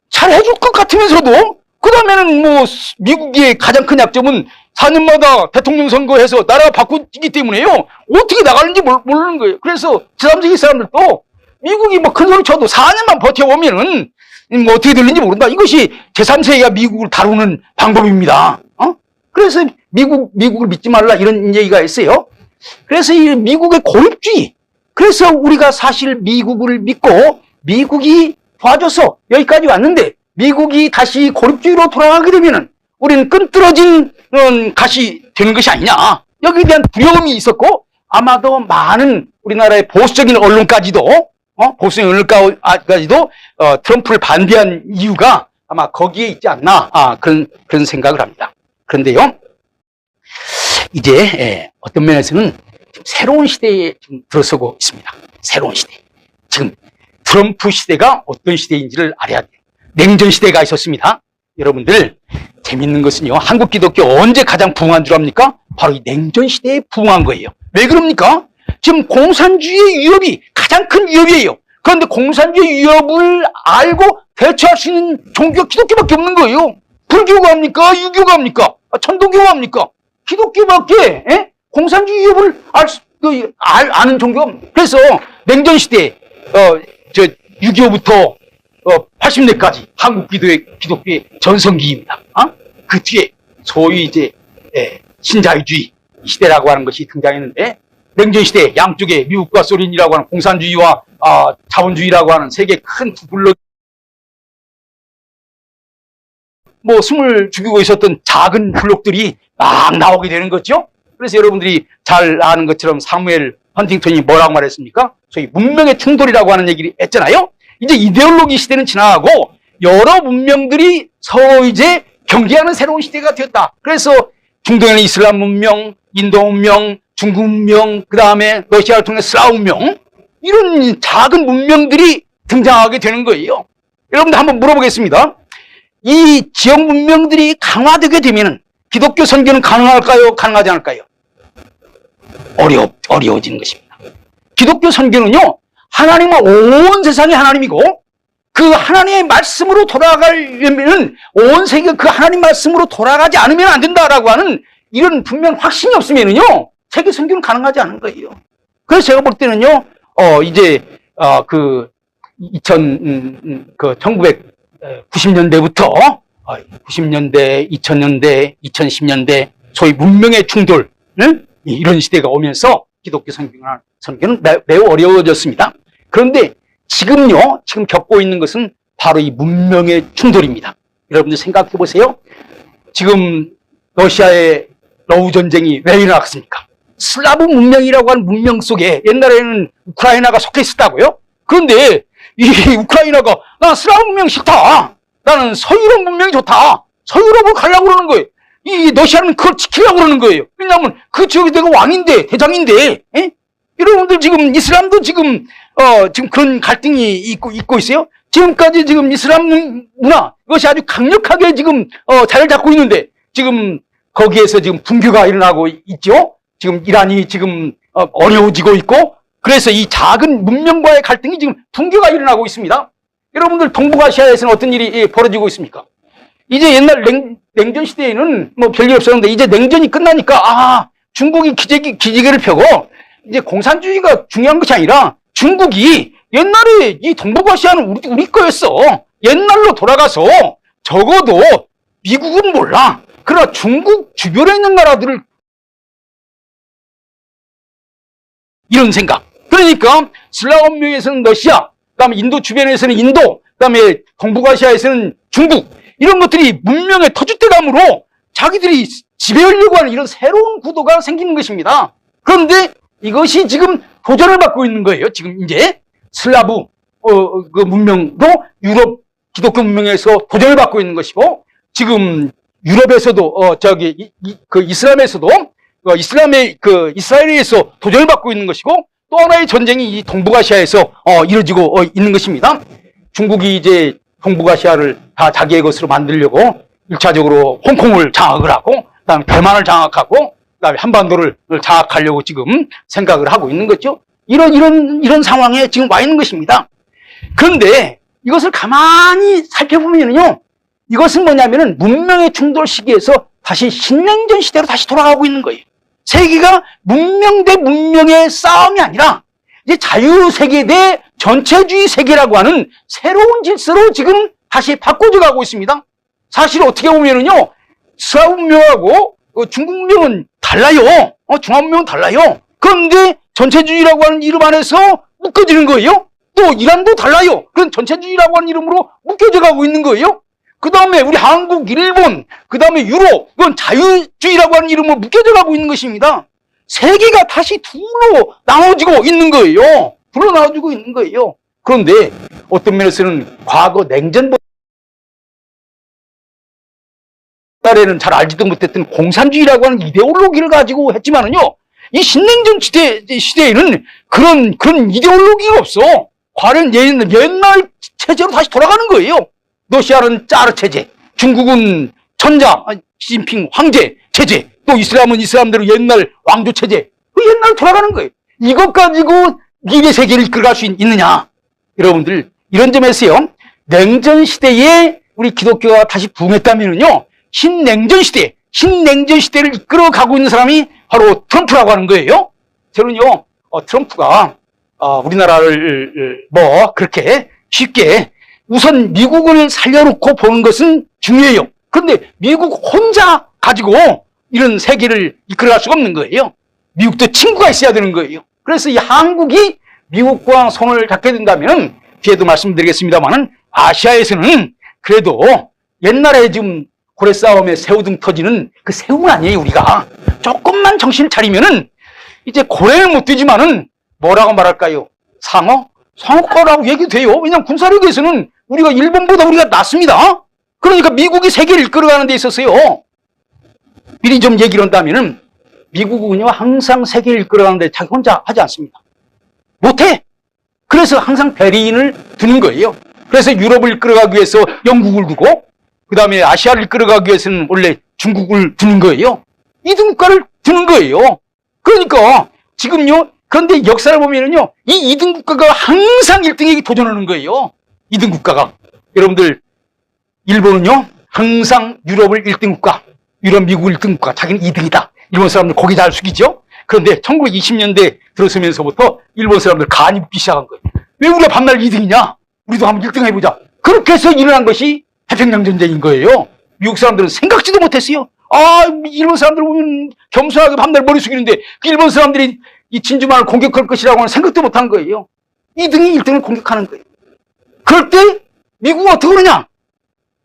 잘 해줄 것 같으면서도, 그 다음에는 뭐, 미국의 가장 큰 약점은 4년마다 대통령 선거해서 나라가 바꾸기 때문에요, 어떻게 나가는지 모르는 거예요. 그래서 제3세계 사람들도 미국이 뭐 큰 소리 쳐도 4년만 버텨보면은 뭐 어떻게 될는지 모른다. 이것이 제3세계가 미국을 다루는 방법입니다. 그래서 미국을 믿지 말라, 이런 얘기가 있어요. 그래서 이 미국의 고립주의. 그래서 우리가 사실 미국을 믿고 미국이 도와줘서 여기까지 왔는데, 미국이 다시 고립주의로 돌아가게 되면은 우리는 끈떨어진 갓이 되는 것이 아니냐. 여기에 대한 두려움이 있었고, 아마도 많은 우리나라의 보수적인 언론까지도 트럼프를 반대한 이유가 아마 거기에 있지 않나, 그런 생각을 합니다. 그런데요, 이제 어떤 면에서는 새로운 시대에 지금 들어서고 있습니다. 새로운 시대. 지금 트럼프 시대가 어떤 시대인지를 알아야 돼요. 냉전 시대가 있었습니다. 여러분들, 재밌는 것은요, 한국 기독교 언제 가장 부흥한 줄 압니까? 바로 이 냉전 시대에 부흥한 거예요. 왜 그럽니까? 지금 공산주의의 위협이 가장 큰 위협이에요. 그런데 공산주의 위협을 알고 대처할 수 있는 종교가 기독교밖에 없는 거예요. 불교가 합니까? 유교가 합니까? 천도교가 합니까? 기독교밖에 공산주의 위협을 아는 종교가 없는 거예요. 그래서 냉전 시대 6.25부터 80년대까지 한국 기독교의 전성기입니다. 그 뒤에 소위 이제 신자유주의 시대라고 하는 것이 등장했는데, 냉전 시대 양쪽에 미국과 소련이라고 하는 공산주의와 자본주의라고 하는 세계 큰 두 블록, 뭐 숨을 죽이고 있었던 작은 블록들이 막 나오게 되는 거죠. 그래서 여러분들이 잘 아는 것처럼 사무엘 헌팅턴이 뭐라고 말했습니까? 소위 문명의 충돌이라고 하는 얘기를 했잖아요. 이제 이데올로기 시대는 지나가고 여러 문명들이 서로 이제 경계하는 새로운 시대가 되었다. 그래서 중동에는 이슬람 문명, 인도 문명, 중국 문명, 그 다음에 러시아를 통해 슬라브 문명, 이런 작은 문명들이 등장하게 되는 거예요. 여러분들 한번 물어보겠습니다. 이 지역 문명들이 강화되게 되면 기독교 선교는 가능할까요? 가능하지 않을까요? 어려워지는 것입니다. 기독교 선교는요, 하나님은 온 세상이 하나님이고 그 하나님의 말씀으로 돌아가려면 온 세계가 그 하나님 말씀으로 돌아가지 않으면 안 된다라고 하는 이런 분명 확신이 없으면요, 세계 선교는 가능하지 않은 거예요. 그래서 제가 볼 때는요, 이제, 1990년대부터 90년대, 2000년대, 2010년대 소위 문명의 충돌, 이런 시대가 오면서 기독교 선교는 매우 어려워졌습니다. 그런데 지금 겪고 있는 것은 바로 이 문명의 충돌입니다. 여러분들 생각해 보세요. 지금 러시아의 러우 전쟁이 왜 일어났습니까? 슬라브 문명이라고 하는 문명 속에 옛날에는 우크라이나가 속해 있었다고요? 그런데 이 우크라이나가 나 슬라브 문명 싫다. 나는 서유럽 문명이 좋다. 서유럽을 가려고 그러는 거예요. 이 러시아는 그걸 지키려고 그러는 거예요. 왜냐하면 그 지역이 내가 왕인데, 대장인데, 여러분들 지금 이슬람도 지금 그런 갈등이 있고 있어요. 지금까지 지금 이슬람 문화, 이것이 아주 강력하게 지금, 자리를 잡고 있는데, 지금 거기에서 지금 분규가 일어나고 있죠. 지금 이란이 지금, 어려워지고 있고, 그래서 이 작은 문명과의 갈등이 지금 분규가 일어나고 있습니다. 여러분들 동북아시아에서는 어떤 일이 벌어지고 있습니까? 이제 옛날 냉전 시대에는 뭐 별일 없었는데 이제 냉전이 끝나니까 중국이 기지개를 펴고 이제 공산주의가 중요한 것이 아니라 중국이 옛날에 이 동북아시아는 우리 거였어. 옛날로 돌아가서 적어도 미국은 몰라. 그러나 중국 주변에 있는 나라들을 이런 생각. 그러니까 슬라브 문명에서는 러시아, 그다음에 인도 주변에서는 인도, 그다음에 동북아시아에서는 중국, 이런 것들이 문명의 터줏대감으로 자기들이 지배하려고 하는 이런 새로운 구도가 생기는 것입니다. 그런데 이것이 지금 도전을 받고 있는 거예요. 지금 이제 슬라브 그 문명도 유럽 기독교 문명에서 도전을 받고 있는 것이고, 지금 유럽에서도 그 이슬람에서도 이스라엘에서 도전을 받고 있는 것이고, 또 하나의 전쟁이 이 동북아시아에서 이루어지고 있는 것입니다. 중국이 이제 동북아시아를 다 자기의 것으로 만들려고 1차적으로 홍콩을 장악을 하고, 그다음에 대만을 장악하고, 그다음에 한반도를 장악하려고 지금 생각을 하고 있는 거죠. 이런 상황에 지금 와 있는 것입니다. 그런데 이것을 가만히 살펴보면요, 이것은 뭐냐면은 문명의 충돌 시기에서 다시 신냉전 시대로 다시 돌아가고 있는 거예요. 세계가 문명 대 문명의 싸움이 아니라 이제 자유세계 대 전체주의 세계라고 하는 새로운 질서로 지금 다시 바꿔져 가고 있습니다. 사실 어떻게 보면은요, 슬라브 문명하고 중국 문명은 달라요. 중화 문명은 달라요. 그런데 전체주의라고 하는 이름 안에서 묶여지는 거예요. 또 이란도 달라요. 그런 전체주의라고 하는 이름으로 묶여져 가고 있는 거예요. 그 다음에 우리 한국, 일본, 그 다음에 유럽, 이건 자유주의라고 하는 이름으로 묶여져 가고 있는 것입니다. 세계가 다시 둘로 나눠지고 있는 거예요. 둘로 나눠지고 있는 거예요. 그런데 어떤 면에서는 과거 냉전보다 옛날에는 잘 알지도 못했던 공산주의라고 하는 이데올로기를 가지고 했지만은요, 이 신냉전 시대에는 그런 이데올로기가 없어. 과연 옛날 체제로 다시 돌아가는 거예요. 러시아는 짜르 체제, 중국은 천자, 시진핑 황제 체제, 또 이슬람은 이슬람대로 옛날 왕조 체제, 그 옛날로 돌아가는 거예요. 이것 가지고 미래 세계를 이끌어갈 수 있느냐? 여러분들, 이런 점에서요, 냉전 시대에 우리 기독교가 다시 부흥했다면은요, 신냉전 시대를 이끌어가고 있는 사람이 바로 트럼프라고 하는 거예요. 저는요, 트럼프가 우리나라를 그렇게 쉽게 우선 미국을 살려놓고 보는 것은 중요해요. 그런데 미국 혼자 가지고 이런 세계를 이끌어갈 수가 없는 거예요. 미국도 친구가 있어야 되는 거예요. 그래서 이 한국이 미국과 손을 잡게 된다면, 뒤에도 말씀드리겠습니다만은, 아시아에서는 그래도 옛날에 지금 고래 싸움에 새우등 터지는 그 새우는 아니에요, 우리가. 조금만 정신을 차리면은 이제 고래는 못 되지만은 뭐라고 말할까요? 상어과라고 얘기돼요. 왜냐하면 군사력에서는 우리가 일본보다 우리가 낫습니다. 그러니까 미국이 세계를 이끌어가는 데 있어서요. 미리 좀 얘기를 한다면은 미국은요 항상 세계를 이끌어가는 데 자기 혼자 하지 않습니다. 못해. 그래서 항상 대리인을 두는 거예요. 그래서 유럽을 이끌어가기 위해서 영국을 두고 그 다음에 아시아를 이끌어가기 위해서는 원래 중국을 두는 거예요. 2등 국가를 두는 거예요. 그러니까 지금요 그런데 역사를 보면은요 이 2등 국가가 항상 1등에게 도전하는 거예요. 2등 국가가. 여러분들 일본은요 항상 유럽을 1등 국가, 유럽 미국을 1등 국가, 자기는 2등이다. 일본 사람들 고개 잘 숙이죠. 그런데 1920년대 들어서면서부터 일본 사람들 간이 붙기 시작한 거예요. 왜 우리가 밤날 2등이냐? 우리도 한번 1등 해보자. 그렇게 해서 일어난 것이 태평양 전쟁인 거예요. 미국 사람들은 생각지도 못했어요. 일본 사람들 보면 겸손하게 밤날 머리 숙이는데 그 일본 사람들이 이 진주만을 공격할 것이라고는 생각도 못한 거예요. 2등이 1등을 공격하는 거예요. 그럴 때 미국은 어떻게 그러냐?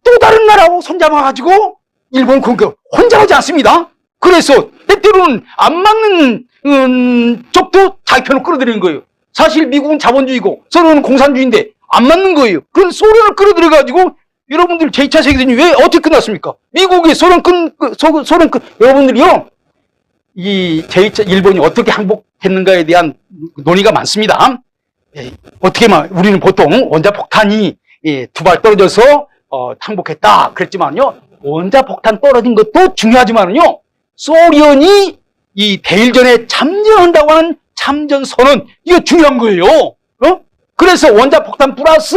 또 다른 나라하고 손잡아가지고 일본 공격 혼자 하지 않습니다. 그래서 때때로는 안 맞는 쪽도 자기 편으로 끌어들이는 거예요. 사실 미국은 자본주의고 소련은 공산주의인데 안 맞는 거예요. 그건 소련을 끌어들여가지고 여러분들 제2차 세계대전이 왜 어떻게 끝났습니까? 미국이 여러분들이요 이 제2차 일본이 어떻게 항복했는가에 대한 논의가 많습니다. 우리는 보통 원자폭탄이 2발 떨어져서 항복했다 그랬지만요 원자폭탄 떨어진 것도 중요하지만요 소련이 이 대일전에 참전한다고 하는 참전선언 이거 중요한 거예요. 그래서 원자폭탄 플러스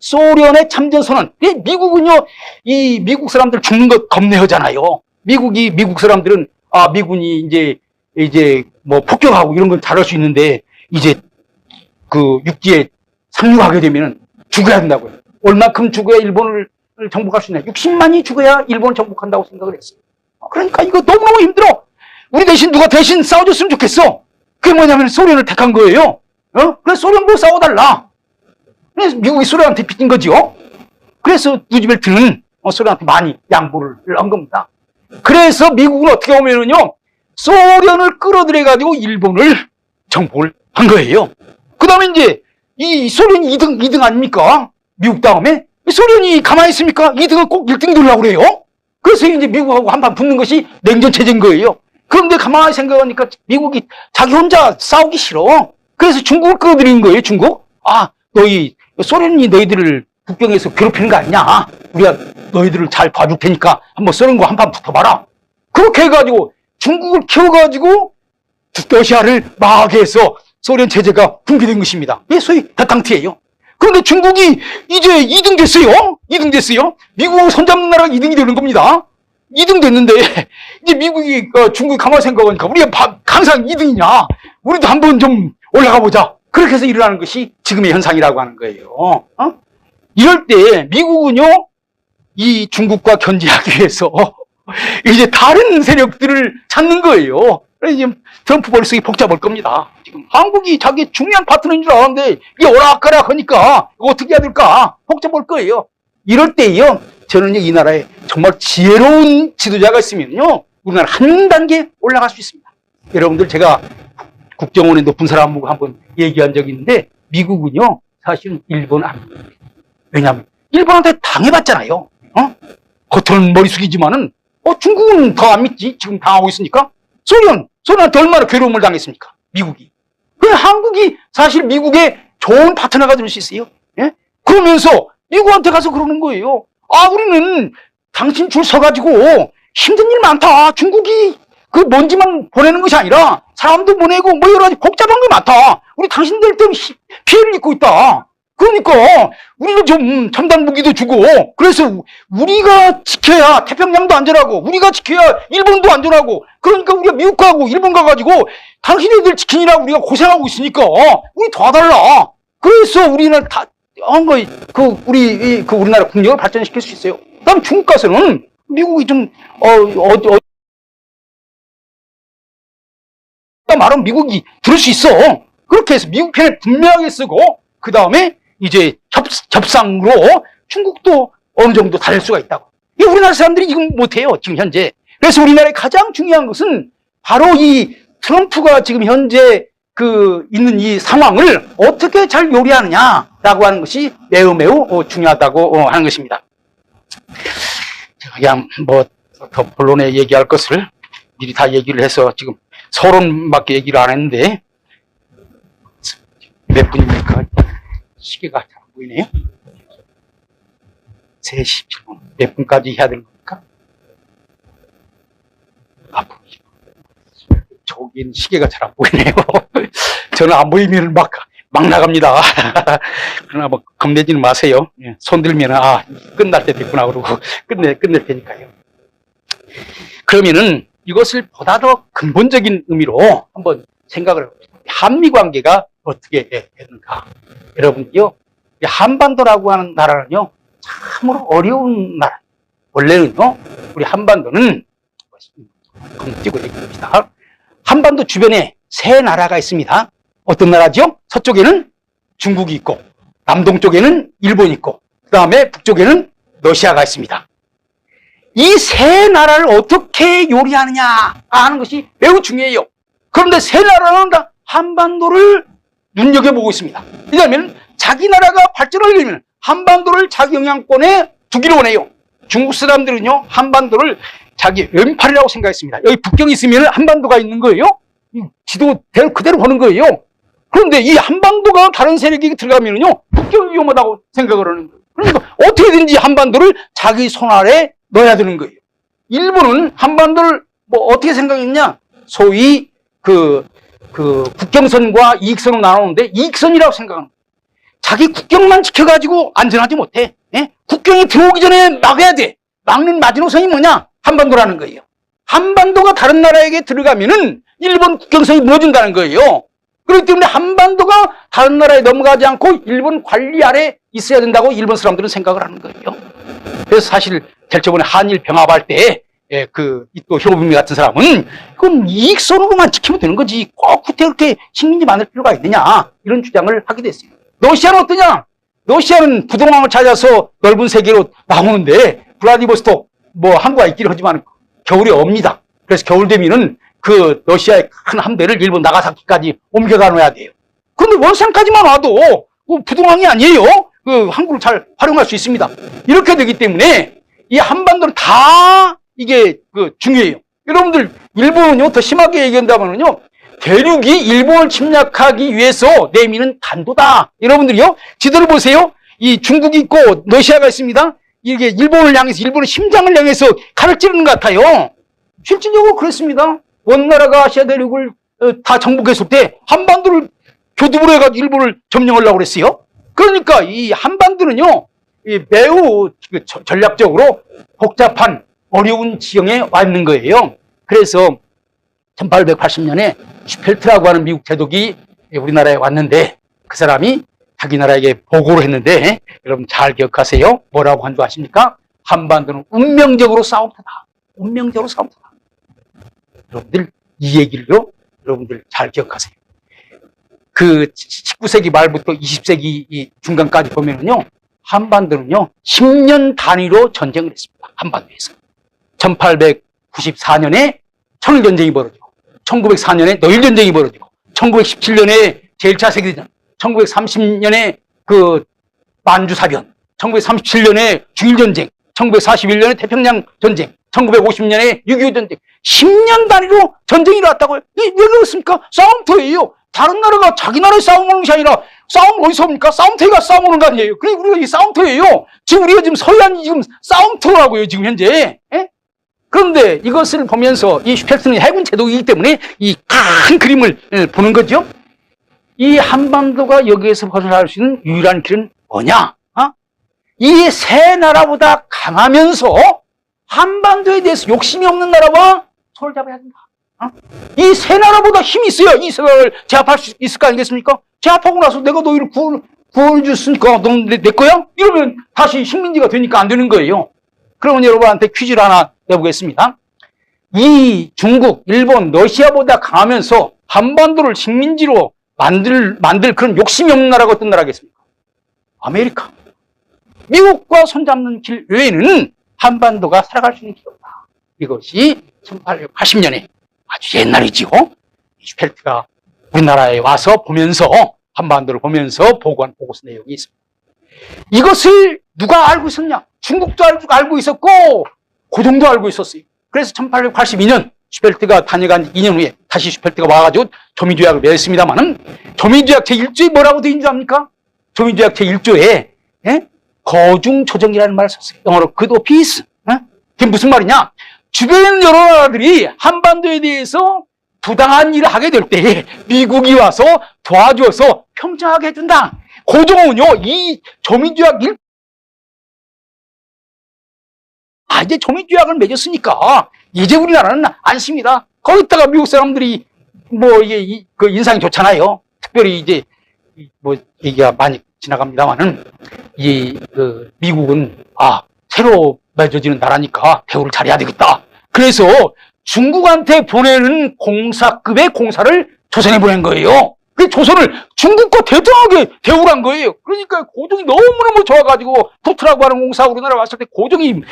소련의 참전선언. 미국은요 이 미국 사람들 죽는 것 겁내하잖아요. 미국 사람들은 미군이 이제 뭐 폭격하고 이런 건 잘할 수 있는데 이제 그 육지에 상륙하게 되면은 죽어야 된다고요. 얼마큼 죽어야 일본을 정복할 수 있냐? 60만이 죽어야 일본을 정복한다고 생각을 했어요. 그러니까 이거 너무너무 힘들어. 우리 대신 누가 대신 싸워줬으면 좋겠어. 그게 뭐냐면 소련을 택한 거예요. 그래서 소련보고 싸워달라. 그래서 미국이 소련한테 빚진 거죠. 그래서 루즈벨트는 소련한테 많이 양보를 한 겁니다. 그래서 미국은 어떻게 보면은요 소련을 끌어들여가지고 일본을 정복을 한 거예요. 그 다음에 이제 이 소련이 2등 아닙니까? 미국 다음에 소련이 가만히 있습니까? 2등은 꼭 1등 되려고 그래요. 그래서 이제 미국하고 한판 붙는 것이 냉전체제인 거예요. 그런데 가만히 생각하니까 미국이 자기 혼자 싸우기 싫어. 그래서 중국을 끌어들이는 거예요. 중국. 소련이 너희들을 국경에서 괴롭히는 거 아니냐? 우리가 너희들을 잘 봐줄 테니까 한번 소련과 한판 붙어봐라. 그렇게 해가지고 중국을 키워가지고 러시아를 막게 해서 소련 체제가 붕괴된 것입니다. 이게 소위 대탕트예요. 그런데 중국이 이제 2등 됐어요. 2등 됐어요. 미국하고 손잡는 나라가 2등이 되는 겁니다. 2등 됐는데 이제 미국이 중국이 가만히 생각하니까 우리가 항상 2등이냐? 우리도 한번 좀 올라가 보자. 그렇게 해서 일어나는 것이 지금의 현상이라고 하는 거예요. 이럴 때 미국은요 이 중국과 견제하기 위해서 이제 다른 세력들을 찾는 거예요. 그래서 지금 트럼프 머릿속이 복잡할 겁니다. 지금 한국이 자기 중요한 파트너인 줄 알았는데 이게 오락가락 하니까 이거 어떻게 해야 될까 복잡할 거예요. 이럴 때요 저는 이 나라에 정말 지혜로운 지도자가 있으면요 우리나라 한 단계 올라갈 수 있습니다. 여러분들 제가 국정원의 높은 사람하고 한번 얘기한 적이 있는데 미국은요 사실은 일본 안 믿어요. 왜냐하면 일본한테 당해봤잖아요. 겉으로는 머리 숙이지만은 중국은 더 안 믿지. 지금 당하고 있으니까. 소련한테 얼마나 괴로움을 당했습니까? 미국이. 그 한국이 사실 미국의 좋은 파트너가 될 수 있어요. 예? 그러면서 미국한테 가서 그러는 거예요. 우리는 당신 줄 서가지고 힘든 일 많다. 중국이 그 먼지만 보내는 것이 아니라 사람도 보내고 뭐 여러 가지 복잡한 게 많다. 우리 당신들 때문에 피해를 입고 있다. 그러니까 우리가 좀 첨단 무기도 주고 그래서 우리가 지켜야 태평양도 안전하고 우리가 지켜야 일본도 안전하고 그러니까 우리가 미국 가고 일본 가가지고 당신네들 지키느라고 우리가 고생하고 있으니까 우리 도와달라. 그래서 우리는 다 한 거에 우리나라 국력을 발전시킬 수 있어요. 그다음 중국 가서는 미국이 좀 말하면 미국이 들을 수 있어. 그렇게 해서 미국 편을 분명하게 쓰고 그 다음에 이제 협상으로 중국도 어느 정도 다를 수가 있다고. 이 우리나라 사람들이 지금 못해요. 지금 현재. 그래서 우리나라의 가장 중요한 것은 바로 이 트럼프가 지금 현재 있는 이 상황을 어떻게 잘 요리하느냐라고 하는 것이 매우 중요하다고 하는 것입니다. 제가 그냥 더 본론에 얘기할 것을 미리 다 얘기를 해서 지금 서론밖에 얘기를 안 했는데, 몇 분입니까? 시계가 잘 안 보이네요. 3시 17분. 몇 분까지 해야 되는 겁니까? 앞으로. 저긴 시계가 잘 안 보이네요. 저는 안 보이면 막 나갑니다. 그러나 겁내지는 마세요. 손 들면, 끝날 때 됐구나, 그러고 끝낼 테니까요. 그러면은 이것을 보다 더 근본적인 의미로 한번 생각을 해봅시다. 한미 관계가 어떻게 되는가. 여러분요, 한반도라고 하는 나라는요, 참으로 어려운 나라. 원래는요, 우리 한반도는, 띄고 얘기합시다. 한반도 주변에 3나라가 있습니다. 어떤 나라죠? 서쪽에는 중국이 있고, 남동쪽에는 일본이 있고, 그 다음에 북쪽에는 러시아가 있습니다. 이 3나라를 어떻게 요리하느냐 하는 것이 매우 중요해요. 그런데 3나라는 다 한반도를 눈여겨보고 있습니다. 왜냐하면 자기 나라가 발전하려면 한반도를 자기 영향권에 두기를 원해요. 중국 사람들은요, 한반도를 자기 왼팔이라고 생각했습니다. 여기 북경이 있으면 한반도가 있는 거예요. 지도 그대로 보는 거예요. 그런데 이 한반도가 다른 세력이 들어가면요, 북경이 위험하다고 생각을 하는 거예요. 그러니까 어떻게든지 한반도를 자기 손 아래 넣어야 되는 거예요. 일본은 한반도를 어떻게 생각했냐? 소위 국경선과 이익선으로 나누는데 이익선이라고 생각하는 거예요. 자기 국경만 지켜가지고 안전하지 못해. 국경이 들어오기 전에 막아야 돼. 막는 마지노선이 뭐냐? 한반도라는 거예요. 한반도가 다른 나라에게 들어가면은 일본 국경선이 무너진다는 거예요. 그렇기 때문에 한반도가 다른 나라에 넘어가지 않고 일본 관리 아래 있어야 된다고 일본 사람들은 생각을 하는 거예요. 그래서 사실 제일 저번에 한일 병합할 때 또 히로부미 같은 사람은 그럼 이익선으로만 지키면 되는 거지 꼭 그렇게 식민지 만들 필요가 있느냐 이런 주장을 하게 됐어요. 러시아는 어떠냐? 러시아는 부동항을 찾아서 넓은 세계로 나오는데 블라디보스톡 항구가 있기는 하지만 겨울에 옵니다. 그래서 겨울 되면은 그 러시아의 큰 함대를 일본 나가사키까지 옮겨다 놓아야 돼요. 그런데 원산까지만 와도 부동항이 아니에요. 그 항구를 잘 활용할 수 있습니다. 이렇게 되기 때문에 이 한반도는 다 이게 중요해요. 여러분들 일본은요 더 심하게 얘기한다면요 대륙이 일본을 침략하기 위해서 내미는 단도다. 여러분들이요 지도를 보세요. 이 중국이 있고 러시아가 있습니다. 이게 일본을 향해서 일본의 심장을 향해서 칼을 찌르는 것 같아요. 실질적으로 그렇습니다. 원나라가 아시아 대륙을 다 정복했을 때 한반도를 교두보로 해가지고 일본을 점령하려고 그랬어요. 그러니까 이 한반도는요 매우 전략적으로 복잡한 어려운 지형에 와 있는 거예요. 그래서 1880년에 슈펠트라고 하는 미국 제독이 우리나라에 왔는데 그 사람이 자기 나라에게 보고를 했는데 여러분 잘 기억하세요. 뭐라고 한 줄 아십니까? 한반도는 운명적으로 싸움터다. 운명적으로 싸움터다. 여러분들 이 얘기를요 여러분들 잘 기억하세요. 그 19세기 말부터 20세기 중간까지 보면은요 한반도는요 10년 단위로 전쟁을 했습니다. 한반도에서 1894년에 청일전쟁이 벌어지고 1904년에 노일전쟁이 벌어지고 1917년에 제1차 세계대전 1930년에 그 만주사변 1937년에 중일전쟁 1941년에 태평양 전쟁 1950년에 6.25 전쟁 10년 단위로 전쟁이 일어났다고요. 왜 그렇습니까? 싸움터예요. 다른 나라가 자기 나라에 싸움하는 것이 아니라 싸움 어디서 합니까? 싸움터가 싸움하는 거 아니에요. 그래 우리가 이 싸움터예요. 지금 우리가 지금 서해안이 지금 싸움터라고요. 지금 현재. 그런데 이것을 보면서 이 슈펠트는 해군 제독이기 때문에 이 큰 그림을 보는 거죠. 이 한반도가 여기에서 벗어날 수 있는 유일한 길은 뭐냐? 이 세 나라보다 강하면서 한반도에 대해서 욕심이 없는 나라와 손을 잡아야 된다. 이 세 나라보다 힘이 있어야 이 세 나라를 제압할 수 있을 거 아니겠습니까? 제압하고 나서 내가 너희를 구원해줬으니까 너는 내 거야? 이러면 다시 식민지가 되니까 안 되는 거예요. 그러면 여러분한테 퀴즈를 하나 내보겠습니다. 이 중국, 일본, 러시아보다 강하면서 한반도를 식민지로 만들 그런 욕심이 없는 나라가 어떤 나라겠습니까? 아메리카. 미국과 손잡는 길 외에는 한반도가 살아갈 수 있는 길이 없다. 이것이 1880년에 아주 옛날이지요. 슈펠트가 우리나라에 와서 보면서, 한반도를 보면서 보고한 보고서 내용이 있습니다. 이것을 누가 알고 있었냐? 중국도 알고 있었고, 고종도 알고 있었어요. 그래서 1882년 슈펠트가 다녀간 2년 후에 다시 슈펠트가 와가지고 조미조약을 맺었습니다만은, 조미조약 제1조에 뭐라고 되어 있는지 압니까? 조미조약 제1조에 거중조정이라는 말을 썼어요. 영어로 good of peace. 그게 무슨 말이냐? 주변 여러 나라들이 한반도에 대해서 부당한 일을 하게 될 때 미국이 와서 도와줘서 평정하게 해준다. 고종은요, 이 조미조약 이제 조미조약을 맺었으니까 이제 우리나라는 안심이다. 거기다가 미국 사람들이 뭐 이게 그 인상이 좋잖아요. 특별히 이제 뭐 얘기가 많이 지나갑니다만은 그 미국은 새로 맺어지는 나라니까 대우를 잘해야 되겠다. 그래서 중국한테 보내는 공사급의 공사를 조선에 보낸 거예요. 그 조선을 중국과 대등하게 대우를 한 거예요. 그러니까 고종이 너무너무 좋아가지고 푸트라고 하는 공사 우리나라 왔을 때 고종이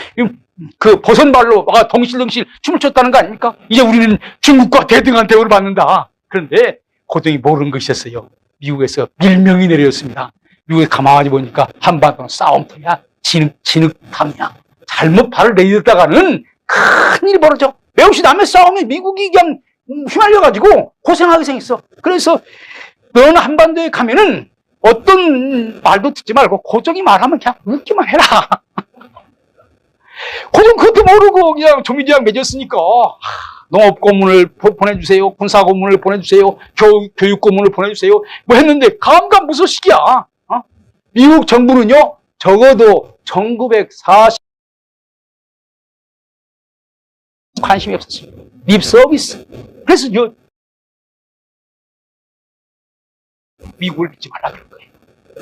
그 버선발로 덩실덩실 춤을 췄다는 거 아닙니까? 이제 우리는 중국과 대등한 대우를 받는다. 그런데 고종이 모르는 것이 있었어요. 미국에서 밀명이 내렸습니다. 미국에 가만히 보니까 한반도는 싸움터야, 진흙탕이야. 잘못 발을 내딛다가는 큰일이 벌어져. 매우시 남의 싸움에 미국이 그냥 휘말려가지고 고생하게 생겼어. 그래서 너는 한반도에 가면은 어떤 말도 듣지 말고 고종이 말하면 그냥 웃기만 해라. 고종 그것도 모르고 그냥 조미조약 맺었으니까 농업 고문을 보내주세요, 군사 고문을 보내주세요, 교육 고문을 보내주세요 뭐 했는데 감감무소식이야. 미국 정부는요 적어도 1940 관심이 없었어요. 립 서비스. 그래서 미국을 믿지 말라 그런 거예요.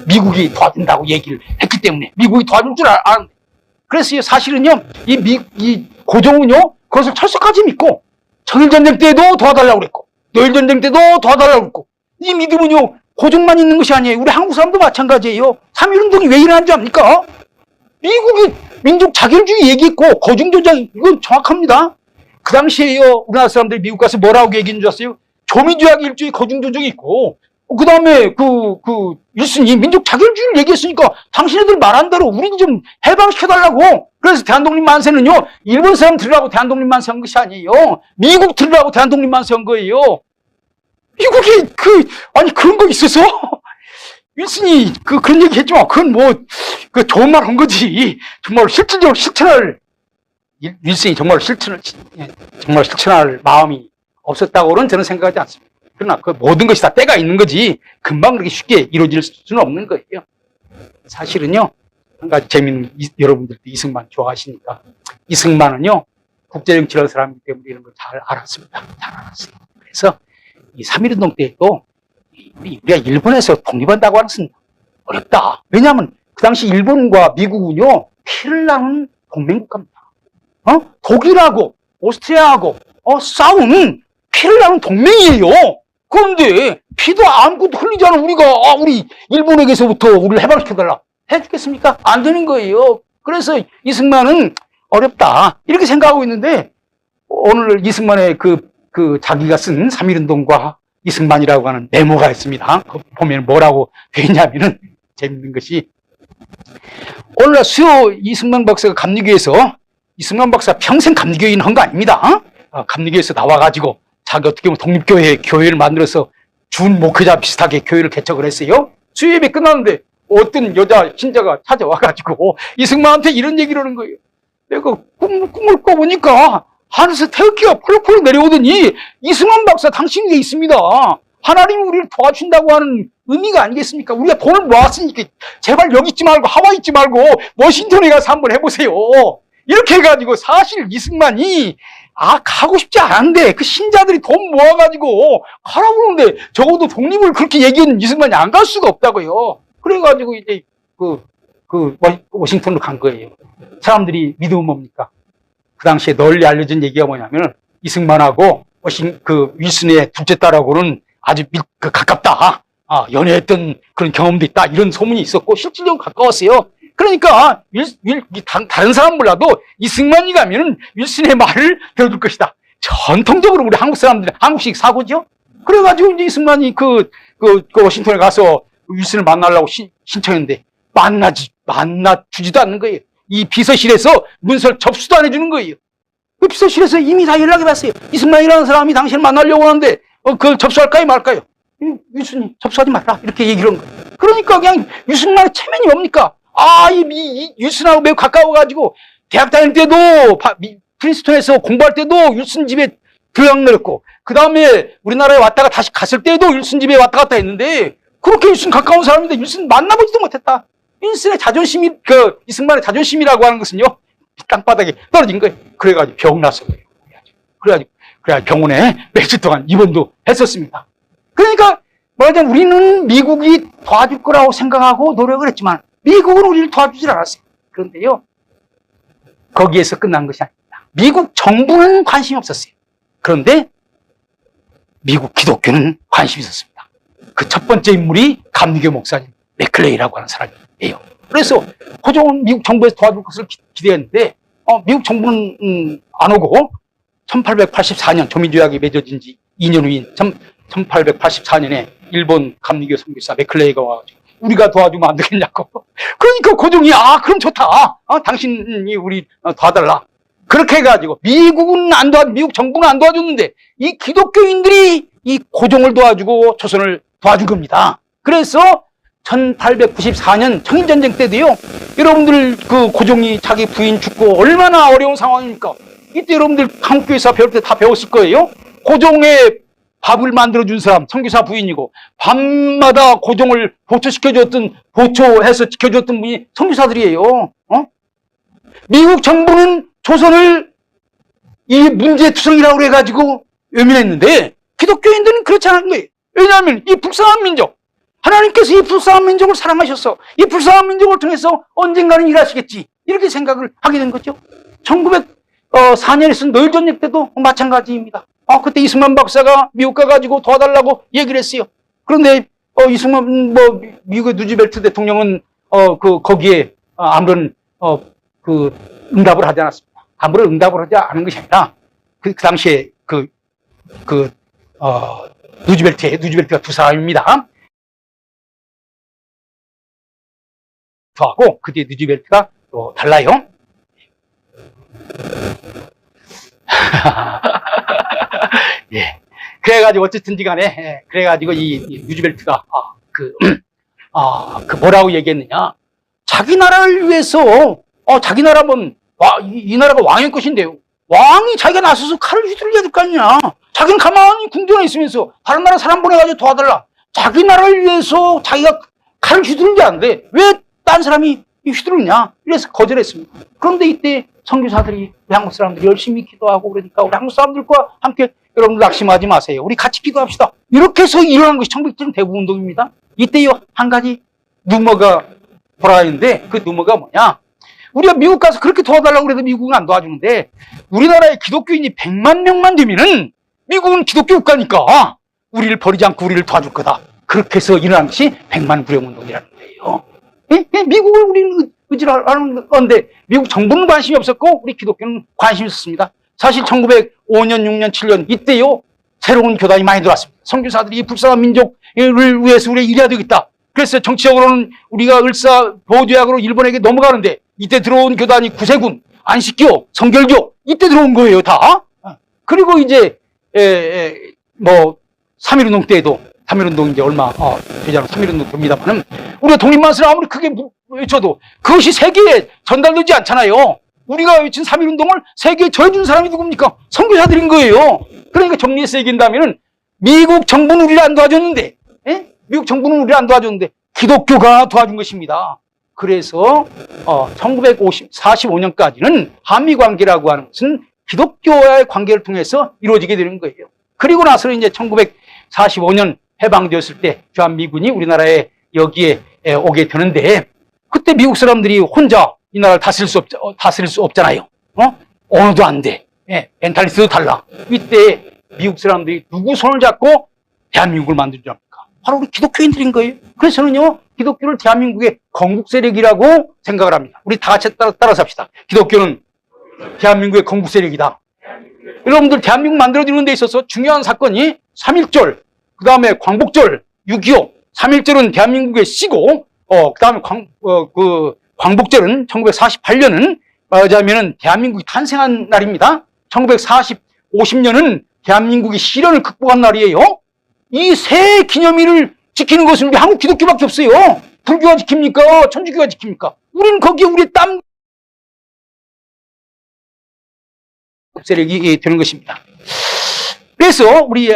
미국이 도와준다고 얘기를 했기 때문에 미국이 도와줄 줄 알았는데. 그래서 사실은요 이 고종은요 그것을 철석까지 믿고 청일전쟁 때도 도와달라고 그랬고 노일전쟁 때도 도와달라고 그랬고 이 믿음은요 고종만 있는 것이 아니에요. 우리 한국 사람도 마찬가지예요. 3.1운동이 왜 일어난지 압니까? 미국이 민족 자결주의 얘기했고 거중조장 이건 정확합니다. 그 당시에요 우리나라 사람들이 미국 가서 뭐라고 얘기한 줄 아세요? 조미조약 일주의 거중조정이 있고 그 다음에 일순이 민족 자결주의를 얘기했으니까 당신네들 말한 대로 우리는 좀 해방시켜달라고. 그래서 대한독립 만세는요 일본 사람 들으라고 대한독립 만세 한 것이 아니에요. 미국 들으라고 대한독립 만세 한 거예요. 미국이 그런 거 있어서 윌슨이 그런 얘기 했지만 그건 좋은 말 한 거지. 정말 실질적으로 윌슨이 정말 실천할 마음이 없었다고는 저는 생각하지 않습니다. 그러나 그 모든 것이 다 때가 있는 거지 금방 그렇게 쉽게 이루어질 수는 없는 거예요. 사실은요 한 가지 재미있는, 여러분들도 이승만 좋아하시니까 이승만은요 국제정치를 하는 사람이기 때문에 이런 걸 잘 알았습니다. 잘 알았어요. 그래서 이 3.1운동 때에도 우리가 일본에서 독립한다고 하는 것은 어렵다. 왜냐하면 그 당시 일본과 미국은요 피를 나눈 동맹국가입니다. 독일하고 오스트리아하고 싸우는 피를 나눈 동맹이에요. 그런데 피도 아무것도 흘리지 않은 우리 일본에게서부터 우리를 해방시켜달라 해주겠습니까? 안 되는 거예요. 그래서 이승만은 어렵다 이렇게 생각하고 있는데 오늘 이승만의 자기가 쓴 3.1운동과 이승만이라고 하는 메모가 있습니다. 보면 뭐라고 되어 있냐면은 재밌는 것이 오늘날 수요 이승만 박사가 감리교에서 이승만 박사 평생 감리교인 한 거 아닙니다. 감리교에서 나와가지고 자기 어떻게 보면 독립교회를 만들어서 준 목회자 비슷하게 교회를 개척을 했어요. 수요 예배 끝났는데 어떤 여자 신자가 찾아와가지고 이승만한테 이런 얘기를 하는 거예요. 내가 꿈을 꿔보니까 하늘에서 태극기가 펄럭펄럭 내려오더니 이승만 박사 당신에게 있습니다. 하나님이 우리를 도와준다고 하는 의미가 아니겠습니까? 우리가 돈을 모았으니까 제발 여기 있지 말고 하와이 있지 말고 워싱턴에 가서 한번 해보세요. 이렇게 해가지고 사실 이승만이 가고 싶지 않은데 그 신자들이 돈 모아가지고 가라고 그러는데 적어도 독립을 그렇게 얘기하는 이승만이 안 갈 수가 없다고요. 그래가지고 이제 워싱턴으로 간 거예요. 사람들이 믿으면 뭡니까? 그 당시에 널리 알려진 얘기가 뭐냐면 이승만하고 윌슨의 둘째 딸하고는 아주 가깝다. 연애했던 그런 경험도 있다. 이런 소문이 있었고 실질적으로 가까웠어요. 그러니까 다른 사람 몰라도 이승만이 가면은 윌슨의 말을 들어줄 것이다. 전통적으로 우리 한국 사람들이 한국식 사고죠. 그래가지고 이제 이승만이 그 워싱턴에 가서 윌슨을 만나려고 신청했는데 만나주지도 않는 거예요. 이 비서실에서 문서를 접수도 안 해주는 거예요. 그 비서실에서 이미 다 연락해 봤어요. 이승만이라는 사람이 당신을 만나려고 하는데 그걸 접수할까요 말까요? 윌슨이 접수하지 말라 이렇게 얘기를 한 거예요. 그러니까 그냥 윌슨만의 체면이 뭡니까? 이 윌슨하고 매우 가까워가지고 대학 다닐 때도 프린스턴에서 공부할 때도 윌슨 집에 들어가 내렸고 그 다음에 우리나라에 왔다가 다시 갔을 때도 윌슨 집에 왔다 갔다 했는데 그렇게 윌슨 가까운 사람인데 윌슨 만나보지도 못했다. 윌슨의 자존심이 이승만의 자존심이라고 하는 것은요 땅바닥에 떨어진 거예요. 그래가지고 병났어. 그래가지고 병원에 며칠 동안 입원도 했었습니다. 그러니까 말하자면 우리는 미국이 도와줄 거라고 생각하고 노력을 했지만 미국은 우리를 도와주질 않았어요. 그런데요 거기에서 끝난 것이 아닙니다. 미국 정부는 관심이 없었어요. 그런데 미국 기독교는 관심이 있었습니다. 그 첫 번째 인물이 감리교 목사님 맥클레이라고 하는 사람이에요. 그래서 고종은 미국 정부에서 도와줄 것을 기대했는데 미국 정부는 안 오고 1884년 조민조약이 맺어진 지 2년 후인 1884년에 일본 감리교 선교사 맥클레이가 와가지고 우리가 도와주면 안 되겠냐고. 그러니까 고종이 그럼 좋다. 당신이 우리 도와달라. 그렇게 해가지고 미국 정부는 안 도와줬는데 이 기독교인들이 이 고종을 도와주고 조선을 도와준 겁니다. 그래서 1894년 청일전쟁 때도요 여러분들 그 고종이 자기 부인 죽고 얼마나 어려운 상황입니까? 이때 여러분들 한국교회에서 배울 때 다 배웠을 거예요. 고종의 밥을 만들어준 사람 선교사 부인이고 밤마다 고종을 보초해서 지켜줬던 분이 선교사들이에요. 미국 정부는 조선을 이 문제투성이라고 해가지고 외면했는데 기독교인들은 그렇지 않은 거예요. 왜냐하면 이 불쌍한 민족 하나님께서 이 불쌍한 민족을 사랑하셔서 이 불쌍한 민족을 통해서 언젠가는 일하시겠지 이렇게 생각을 하게 된 거죠. 1904년에 쓴 노일전쟁 때도 마찬가지입니다. 그때 이승만 박사가 미국 가가지고 도와달라고 얘기를 했어요. 그런데 이승만 미국의 누즈벨트 대통령은 거기에 아무런 응답을 하지 않았습니다. 아무런 응답을 하지 않은 것이 아니라 그 당시에 누즈벨트가 두 사람입니다. 하고 그 뒤에 누즈벨트가 또 달라요. 예. 그래가지고 어쨌든지 간에 그래가지고 이 누즈벨트가 뭐라고 얘기했느냐? 자기 나라를 위해서 자기 나라면 이 나라가 왕의 것인데요. 왕이 자기가 나서서 칼을 휘둘러야 될 거 아니냐? 자기는 가만히 궁전에 있으면서 다른 나라 사람 보내가지고 도와달라. 자기 나라를 위해서 자기가 칼을 휘두르는 게 안 돼. 왜 딴 사람이 휘두르냐? 이래서 거절했습니다. 그런데 이때 선교사들이 우리 한국 사람들이 열심히 기도하고 그러니까 우리 한국 사람들과 함께 여러분들 낙심하지 마세요. 우리 같이 기도합시다. 이렇게 해서 일어난 것이 1900년 대구운동입니다. 이때요 한 가지 누머가 돌아가는데 그 누머가 뭐냐? 우리가 미국 가서 그렇게 도와달라고 그래도 미국은 안 도와주는데 우리나라에 기독교인이 100만 명만 되면은 미국은 기독교 국가니까 우리를 버리지 않고 우리를 도와줄 거다. 그렇게 해서 일어난 것이 100만 구령운동이라는 거예요. 미국을 우리는 의지하는 건데 미국 정부는 관심이 없었고 우리 기독교는 관심이 있었습니다. 사실 1905년, 6년, 7년 이때요 새로운 교단이 많이 들어왔습니다. 선교사들이 이 불쌍한 민족을 위해서 우리가 일해야 되겠다. 그래서 정치적으로는 우리가 을사보조약으로 일본에게 넘어가는데 이때 들어온 교단이 구세군, 안식교, 성결교 이때 들어온 거예요 다. 그리고 이제 3.1운동 때에도 3.1운동 이제 얼마 되지 않아 3.1운동 됩니다만은 우리가 독립만세를 아무리 크게 외쳐도 그것이 세계에 전달되지 않잖아요. 우리가 외친 3.1운동을 세계에 전해준 사람이 누굽니까? 선교사들인 거예요. 그러니까 정리해서 얘기한다면은 미국 정부는 우리를 안 도와줬는데 미국 정부는 우리를 안 도와줬는데 기독교가 도와준 것입니다. 그래서 1945년까지는 한미관계라고 하는 것은 기독교와의 관계를 통해서 이루어지게 되는 거예요. 그리고 나서는 이제 1945년 해방되었을 때 주한미군이 우리나라에 여기에 오게 되는데 그때 미국 사람들이 혼자 이 나라를 다스릴 수 없잖아요. 언어도 안 돼. 멘탈리스트도 달라. 이때 미국 사람들이 누구 손을 잡고 대한민국을 만들지 않습니까? 바로 우리 기독교인들인 거예요. 그래서 저는요 기독교를 대한민국의 건국 세력이라고 생각을 합니다. 우리 다 같이 따라서 합시다. 기독교는 대한민국의 건국 세력이다. 여러분들 대한민국 만들어지는 데 있어서 중요한 사건이 3.1절, 그 다음에 광복절, 6.25, 3.1절은 대한민국의 시고, 그 다음에 광복절은 1948년은 말하자면은 대한민국이 탄생한 날입니다. 1950년은 대한민국이 시련을 극복한 날이에요. 이 세 기념일을 지키는 것은 우리 한국 기독교밖에 없어요. 불교가 지킵니까? 천주교가 지킵니까? 우리는 거기에 우리의 땀 세력이 되는 것입니다. 그래서 우리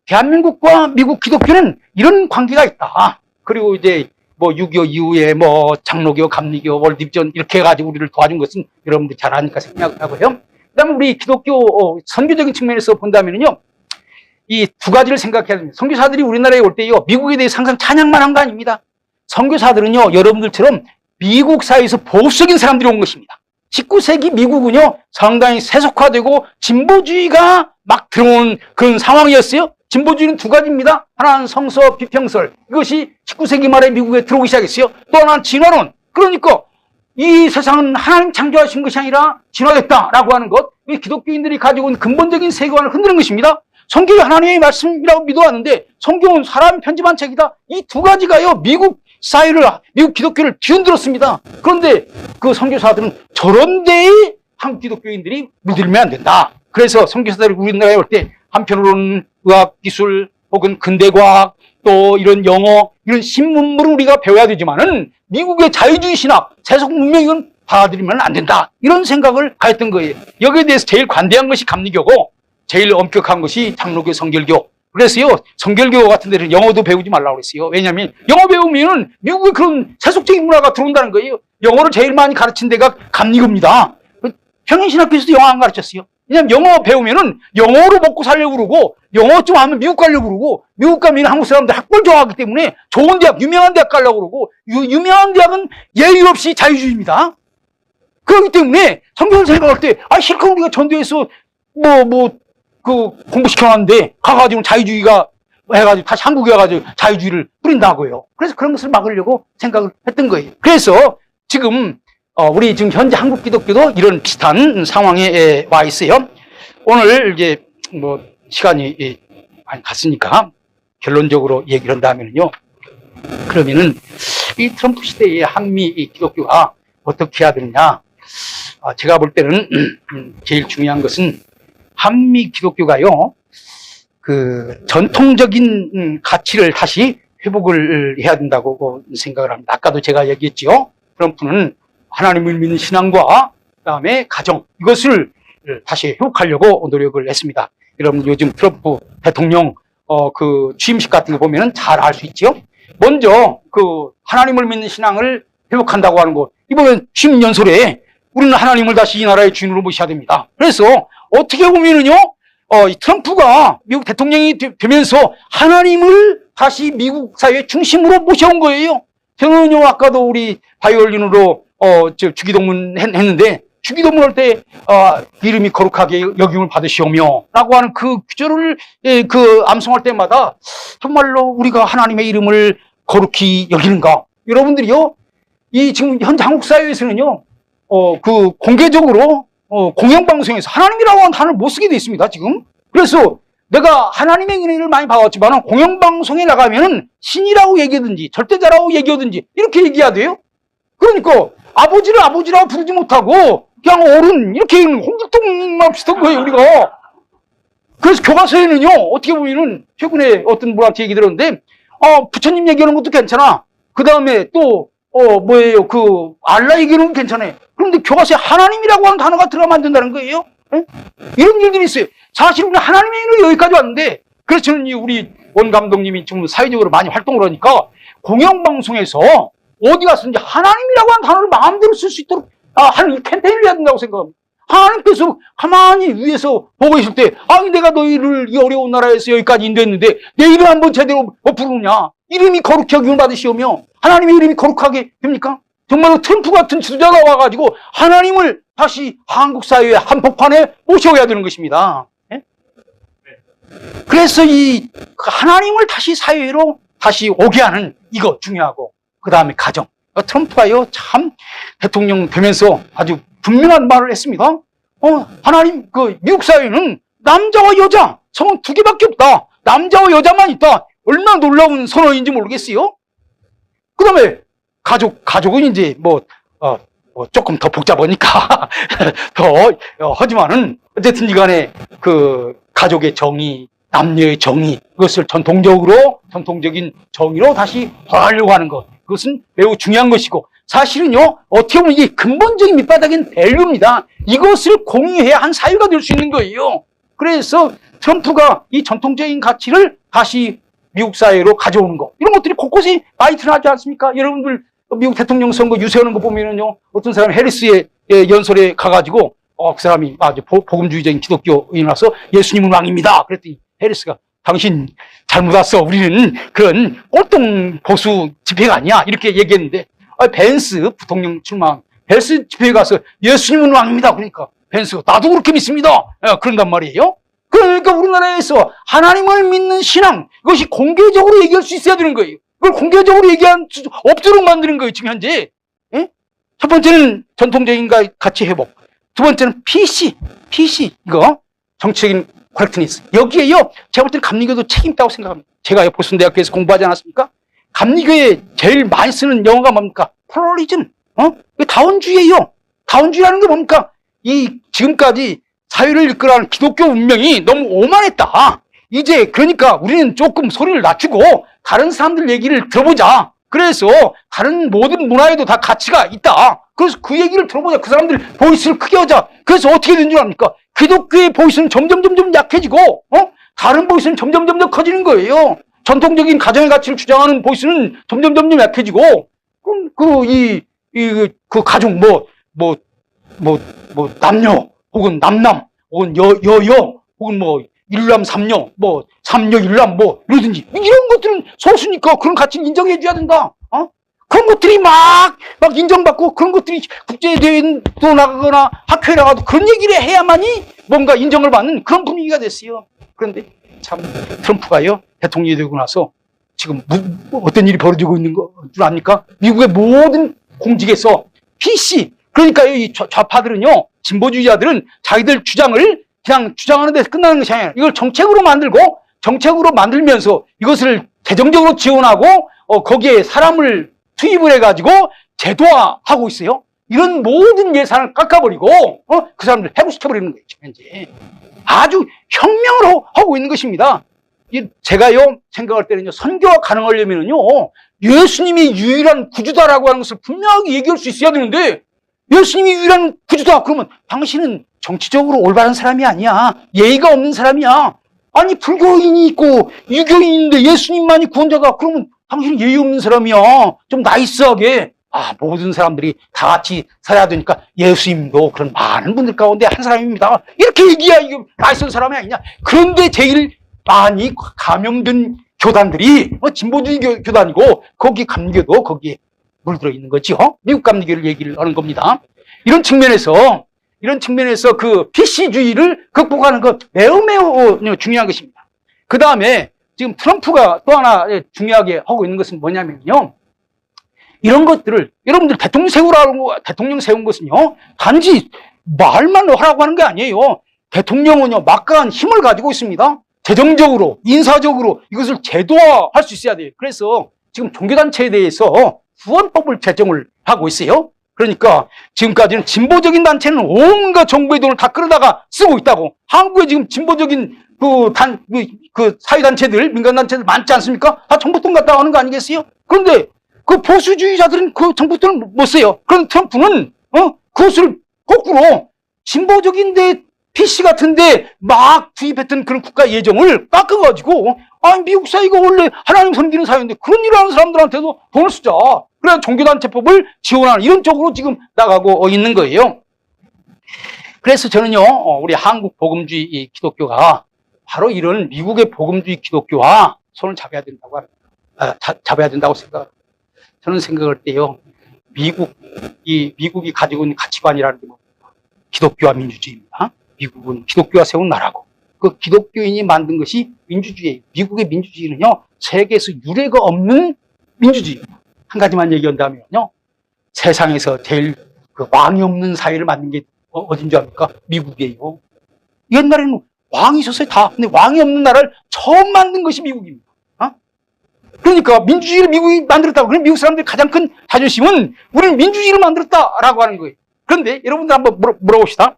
대한민국과 미국 기독교는 이런 관계가 있다. 그리고 이제 뭐 6.25 이후에 뭐 장로교, 감리교, 월드비전 이렇게 해가지고 우리를 도와준 것은 여러분들이 잘 아니까 생각을 하고요. 그 다음에 우리 기독교 선교적인 측면에서 본다면요. 이 두 가지를 생각해야 됩니다. 선교사들이 우리나라에 올 때요. 미국에 대해서 항상 찬양만 한 거 아닙니다. 선교사들은요. 여러분들처럼 미국 사회에서 보수적인 사람들이 온 것입니다. 19세기 미국은요. 상당히 세속화되고 진보주의가 막 들어온 그런 상황이었어요. 진보주의는 두 가지입니다. 하나는 성서 비평설. 이것이 19세기 말에 미국에 들어오기 시작했어요. 또 하나는 진화론. 그러니까 이 세상은 하나님 창조하신 것이 아니라 진화됐다라고 하는 것. 이 기독교인들이 가지고 있는 근본적인 세계관을 흔드는 것입니다. 성경이 하나님의 말씀이라고 믿어왔는데 성경은 사람이 편집한 책이다. 이 두 가지가요. 미국 기독교를 뒤흔들었습니다. 그런데 그 선교사들은 저런 데에 한국 기독교인들이 물들면 안 된다. 그래서 선교사들이 우리나라에 올 때 한편으로는 의학, 기술 혹은 근대과학 또 이런 영어 이런 신문물을 우리가 배워야 되지만은 미국의 자유주의 신학, 세속 문명 이건 받아들이면 안 된다. 이런 생각을 가졌던 거예요. 여기에 대해서 제일 관대한 것이 감리교고 제일 엄격한 것이 장로교, 성결교. 그래서요, 성결교 같은 데는 영어도 배우지 말라고 그랬어요. 왜냐하면 영어 배우면은 미국의 그런 세속적인 문화가 들어온다는 거예요. 영어를 제일 많이 가르친 데가 감리교입니다. 평양신학교에서도 영어 안 가르쳤어요. 왜냐하면 영어 배우면은 영어로 먹고 살려고 그러고 영어 좀 하면 미국 가려고 그러고 미국 가면 한국 사람들 학벌 좋아하기 때문에 좋은 대학, 유명한 대학 가려고 그러고 유명한 대학은 예의 없이 자유주의입니다. 그렇기 때문에 성경을 생각할 때 실컷 우리가 전도해서 공부시켜놨는데, 가가지고 자유주의가 해가지고 다시 한국에 와가지고 자유주의를 뿌린다고요. 그래서 그런 것을 막으려고 생각을 했던 거예요. 그래서 지금, 우리 지금 현재 한국 기독교도 이런 비슷한 상황에 와 있어요. 오늘 이제 시간이 많이 갔으니까 결론적으로 얘기를 한다면요. 그러면은 이 트럼프 시대의 한미 기독교가 어떻게 해야 되느냐. 제가 볼 때는 제일 중요한 것은 한미 기독교가요, 그 전통적인 가치를 다시 회복을 해야 된다고 생각을 합니다. 아까도 제가 얘기했죠. 트럼프는 하나님을 믿는 신앙과 그다음에 가정 이것을 다시 회복하려고 노력을 했습니다. 여러분 요즘 트럼프 대통령 그 취임식 같은 거 보면은 잘 알 수 있죠. 먼저 그 하나님을 믿는 신앙을 회복한다고 하는 거 이번에 취임 연설에 우리는 하나님을 다시 이 나라의 주인으로 모셔야 됩니다. 그래서 어떻게 보면은요, 이 트럼프가 미국 대통령이 되면서 하나님을 다시 미국 사회의 중심으로 모셔온 거예요. 저는요, 아까도 우리 바이올린으로, 주기도문 했는데, 주기도문 할 때, 이름이 거룩하게 여김을 받으시오며, 라고 하는 그 구절을, 암송할 때마다, 정말로 우리가 하나님의 이름을 거룩히 여기는가. 여러분들이요, 지금 현재 한국 사회에서는요, 공개적으로, 공영방송에서 하나님이라고 하는 단어를 못 쓰게 돼 있습니다, 지금. 그래서 내가 하나님의 은혜를 많이 받았지만 공영방송에 나가면은 신이라고 얘기하든지 절대자라고 얘기하든지 이렇게 얘기해야 돼요. 그러니까 아버지를 아버지라고 부르지 못하고 그냥 어른 이렇게 홍길동만 비슷한 거예요, 우리가. 그래서 교과서에는요, 어떻게 보면은 최근에 어떤 분한테 얘기 들었는데, 부처님 얘기하는 것도 괜찮아. 그 다음에 또, 알라 얘기하는 것도 괜찮아요. 그런데 교과서에 하나님이라고 하는 단어가 들어가면 안 된다는 거예요. 에? 이런 일들이 있어요. 사실 우리 하나님의 일로 여기까지 왔는데, 그래서 저는 우리 원 감독님이 좀 사회적으로 많이 활동을 하니까, 공영방송에서 어디 갔든지 하나님이라고 하는 단어를 마음대로 쓸 수 있도록, 하는 캠페인을 해야 된다고 생각합니다. 하나님께서 가만히 위에서 보고 계실 때, 내가 너희를 이 어려운 나라에서 여기까지 인도했는데, 내 이름 한번 제대로 못 부르느냐? 이름이 거룩히 여김을 받으시오며, 하나님의 이름이 거룩하게 됩니까? 정말로 트럼프 같은 주자가 와가지고 하나님을 다시 한국 사회의 한복판에 모셔야 되는 것입니다. 예? 그래서 하나님을 다시 사회로 다시 오게 하는 이거 중요하고, 그 다음에 가정. 트럼프가요, 참 대통령 되면서 아주 분명한 말을 했습니다. 하나님, 미국 사회는 남자와 여자, 성은 두 개밖에 없다. 남자와 여자만 있다. 얼마나 놀라운 선언인지 모르겠어요? 그 다음에, 가족은 이제 조금 더 복잡하니까, 하지만은, 어쨌든 간에 가족의 정의, 남녀의 정의, 그것을 전통적인 정의로 다시 돌아가려고 하는 것. 그것은 매우 중요한 것이고, 사실은요, 어떻게 보면 이게 근본적인 밑바닥인 밸류입니다. 이것을 공유해야 한 사회가 될 수 있는 거예요. 그래서 트럼프가 이 전통적인 가치를 다시 미국 사회로 가져오는 거. 이런 것들이 곳곳에 많이 드러나지 않습니까? 여러분들 미국 대통령 선거 유세하는 거 보면은요, 어떤 사람 해리스의 연설에 가가지고, 그 사람이 아주 복음주의적인 기독교인이라서 예수님은 왕입니다. 그랬더니 해리스가 당신 잘못 왔어. 우리는 그런 꼴통 보수 집회가 아니야. 이렇게 얘기했는데, 벤스 부통령 출마한 벤스 집회에 가서 예수님은 왕입니다. 그러니까 벤스가 나도 그렇게 믿습니다. 그런단 말이에요. 그러니까 우리나라에서 하나님을 믿는 신앙, 이것이 공개적으로 얘기할 수 있어야 되는 거예요. 그걸 공개적으로 얘기할 수 없도록 만드는 거예요, 지금 현재. 첫 번째는 전통적인 가치 회복. 두 번째는 PC, 이거. 정치적인 코렉트니스. 여기에요, 제가 볼 때는 감리교도 책임 있다고 생각합니다. 제가 보슨 대학교에서 공부하지 않았습니까? 감리교에 제일 많이 쓰는 영어가 뭡니까? 플러리즘. 다원주의예요. 다원주의라는 게 뭡니까? 지금까지 사회를 이끌어가는 기독교 운명이 너무 오만했다. 이제 그러니까 우리는 조금 소리를 낮추고 다른 사람들 얘기를 들어보자. 그래서 다른 모든 문화에도 다 가치가 있다. 그래서 그 얘기를 들어보자. 그 사람들 보이스를 크게 하자. 그래서 어떻게 된 줄 압니까? 기독교의 보이스는 점점 약해지고, 다른 보이스는 점점 커지는 거예요. 전통적인 가정의 가치를 주장하는 보이스는 점점 약해지고, 그럼 그 가족, 남녀, 혹은 남남, 혹은 여여, 혹은 일남 삼녀, 삼녀 일남, 이러든지. 이런 것들은 소수니까 그런 가치를 인정해줘야 된다. 그런 것들이 막 인정받고, 그런 것들이 국제대회도 나가거나 학회에 나가도 그런 얘기를 해야만이 뭔가 인정을 받는 그런 분위기가 됐어요. 그런데 참, 트럼프가요, 대통령이 되고 나서 지금 어떤 일이 벌어지고 있는 줄 압니까? 미국의 모든 공직에서 PC, 그러니까 이 좌파들은요, 진보주의자들은 자기들 주장을 그냥 주장하는 데서 끝나는 것이 아니라 이걸 정책으로 만들면서 이것을 재정적으로 지원하고, 거기에 사람을 투입을 해가지고 제도화하고 있어요. 이런 모든 예산을 깎아버리고, 그 사람들 해고시켜버리는 거예요, 현재. 아주 혁명을 하고 있는 것입니다. 제가요, 생각할 때는요, 선교가 가능하려면요, 예수님이 유일한 구주다라고 하는 것을 분명하게 얘기할 수 있어야 되는데, 예수님이 유일한 구주다. 그러면 당신은 정치적으로 올바른 사람이 아니야. 예의가 없는 사람이야. 아니, 불교인이 있고 유교인인데 예수님만이 구원자다. 그러면 당신은 예의 없는 사람이야. 좀 나이스하게. 모든 사람들이 다 같이 살아야 되니까 예수님도 그런 많은 분들 가운데 한 사람입니다. 이렇게 얘기해야 이거 나이스한 사람이 아니냐. 그런데 제일 많이 감염된 교단들이 진보주의 교단이고, 거기 감리교도 거기에 물들어 있는 거죠. 미국 감리교를 얘기를 하는 겁니다. 이런 측면에서 그 PC주의를 극복하는 것 매우 중요한 것입니다. 그 다음에 지금 트럼프가 또 하나 중요하게 하고 있는 것은 뭐냐면요, 이런 것들을 여러분들 대통령 세운 것은요, 단지 말만 하라고 하는 게 아니에요. 대통령은요, 막강한 힘을 가지고 있습니다. 재정적으로, 인사적으로 이것을 제도화할 수 있어야 돼요. 그래서 지금 종교단체에 대해서 후원법을 제정을 하고 있어요. 그러니까 지금까지는 진보적인 단체는 온갖 정부의 돈을 다 끌어다가 쓰고 있다고. 한국에 지금 진보적인 그 사회단체들, 민간단체들 많지 않습니까? 다 정부 돈 갖다 하는 거 아니겠어요? 그런데 그 보수주의자들은 그 정부 돈을 못 써요. 그럼 트럼프는, 그것을 거꾸로 진보적인데 PC 같은데 막 투입했던 그런 국가 예정을 깎아가지고, 미국 사회가 원래 하나님 섬기는 사회인데 그런 일을 하는 사람들한테도 돈을 쓰자. 그래야 종교단체법을 지원하는 이런 쪽으로 지금 나가고 있는 거예요. 그래서 저는요, 우리 한국 복음주의 기독교가 바로 이런 미국의 복음주의 기독교와 손을 잡아야 된다고 생각합니다. 저는 생각할 때요, 미국이 가지고 있는 가치관이라는 게 뭡니까? 기독교와 민주주의입니다. 미국은 기독교가 세운 나라고, 그 기독교인이 만든 것이 민주주의예요. 미국의 민주주의는요, 세계에서 유례가 없는 민주주의입니다. 한 가지만 얘기한다면요, 세상에서 제일 그 왕이 없는 사회를 만든 게 어딘 줄 압니까? 미국이에요. 옛날에는 왕이 있었어요, 다. 근데 왕이 없는 나라를 처음 만든 것이 미국입니다. 그러니까 민주주의를 미국이 만들었다고. 그럼 미국 사람들의 가장 큰 자존심은 우리는 민주주의를 만들었다라고 하는 거예요. 그런데 여러분들 한번 물어봅시다.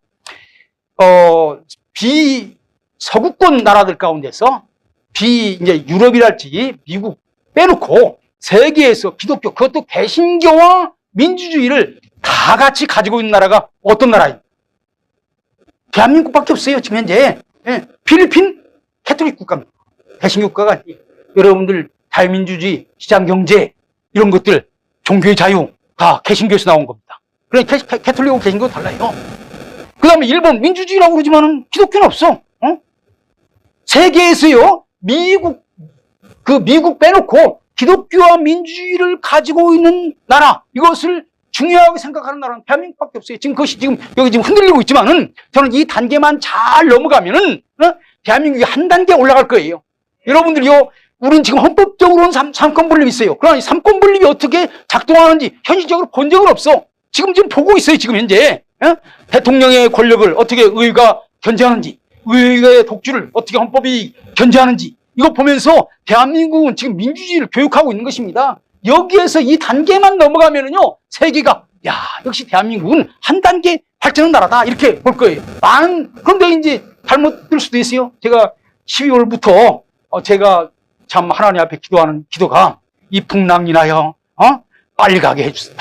비서구권 나라들 가운데서 이제 유럽이랄지 미국 빼놓고 세계에서 기독교, 그것도 개신교와 민주주의를 다 같이 가지고 있는 나라가 어떤 나라예요? 대한민국밖에 없어요, 지금 현재. 예, 필리핀 캐톨릭 국가입니다. 개신교 국가가 아니에요. 여러분들 자유민주주의, 시장경제 이런 것들, 종교의 자유 다 개신교에서 나온 겁니다. 그러니까 캐톨릭하고 개신교가 달라요. 그 다음에 일본 민주주의라고 그러지만은 기독교는 없어. 세계에서요, 미국 빼놓고 기독교와 민주주의를 가지고 있는 나라, 이것을 중요하게 생각하는 나라는 대한민국밖에 없어요. 지금 그것이 여기 흔들리고 있지만은 저는 이 단계만 잘 넘어가면은 대한민국이 한 단계 올라갈 거예요. 여러분들요, 우린 지금 헌법적으로는 삼권분립이 있어요. 그러나 이 삼권분립이 어떻게 작동하는지 현실적으로 본 적은 없어. 지금 보고 있어요, 지금 현재. 대통령의 권력을 어떻게 의회가 견제하는지, 의회의 독주를 어떻게 헌법이 견제하는지, 이거 보면서 대한민국은 지금 민주주의를 교육하고 있는 것입니다. 여기에서 이 단계만 넘어가면은요, 세계가, 야, 역시 대한민국은 한 단계 발전한 나라다, 이렇게 볼 거예요. 그런데 이제 잘못될 수도 있어요. 제가 12월부터 제가 참 하나님 앞에 기도하는 기도가 이 풍랑이나여 빨리 가게 해주세요.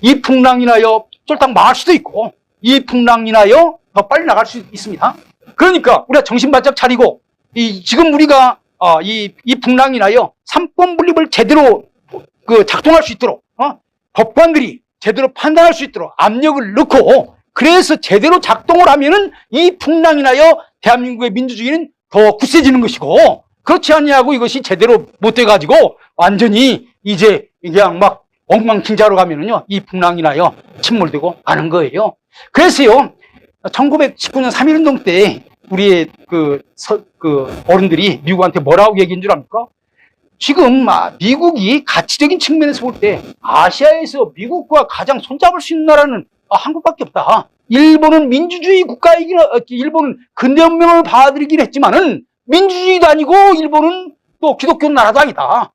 이 풍랑이나여 쫄딱 망할 수도 있고 이 풍랑이나여 더 빨리 나갈 수 있습니다. 그러니까 우리가 정신 바짝 차리고 지금 우리가 이 풍랑이나여 삼권 분립을 제대로 작동할 수 있도록 법관들이 제대로 판단할 수 있도록 압력을 넣고 그래서 제대로 작동을 하면은 이 풍랑이나여 대한민국의 민주주의는 더 굳세지는 것이고 그렇지 않냐고 이것이 제대로 못 돼가지고 완전히 이제 그냥 막 엉망진창으로 가면은요 이 풍랑이나여 침몰되고 마는 거예요. 그래서요 1919년 3.1운동 때 우리의 어른들이 미국한테 뭐라고 얘기한 줄 압니까? 지금 미국이 가치적인 측면에서 볼 때 아시아에서 미국과 가장 손잡을 수 있는 나라는 한국밖에 없다. 일본은 민주주의 국가이긴 일본은 근대문명을 받아들이긴 했지만은 민주주의도 아니고 일본은 또 기독교 나라도 아니다.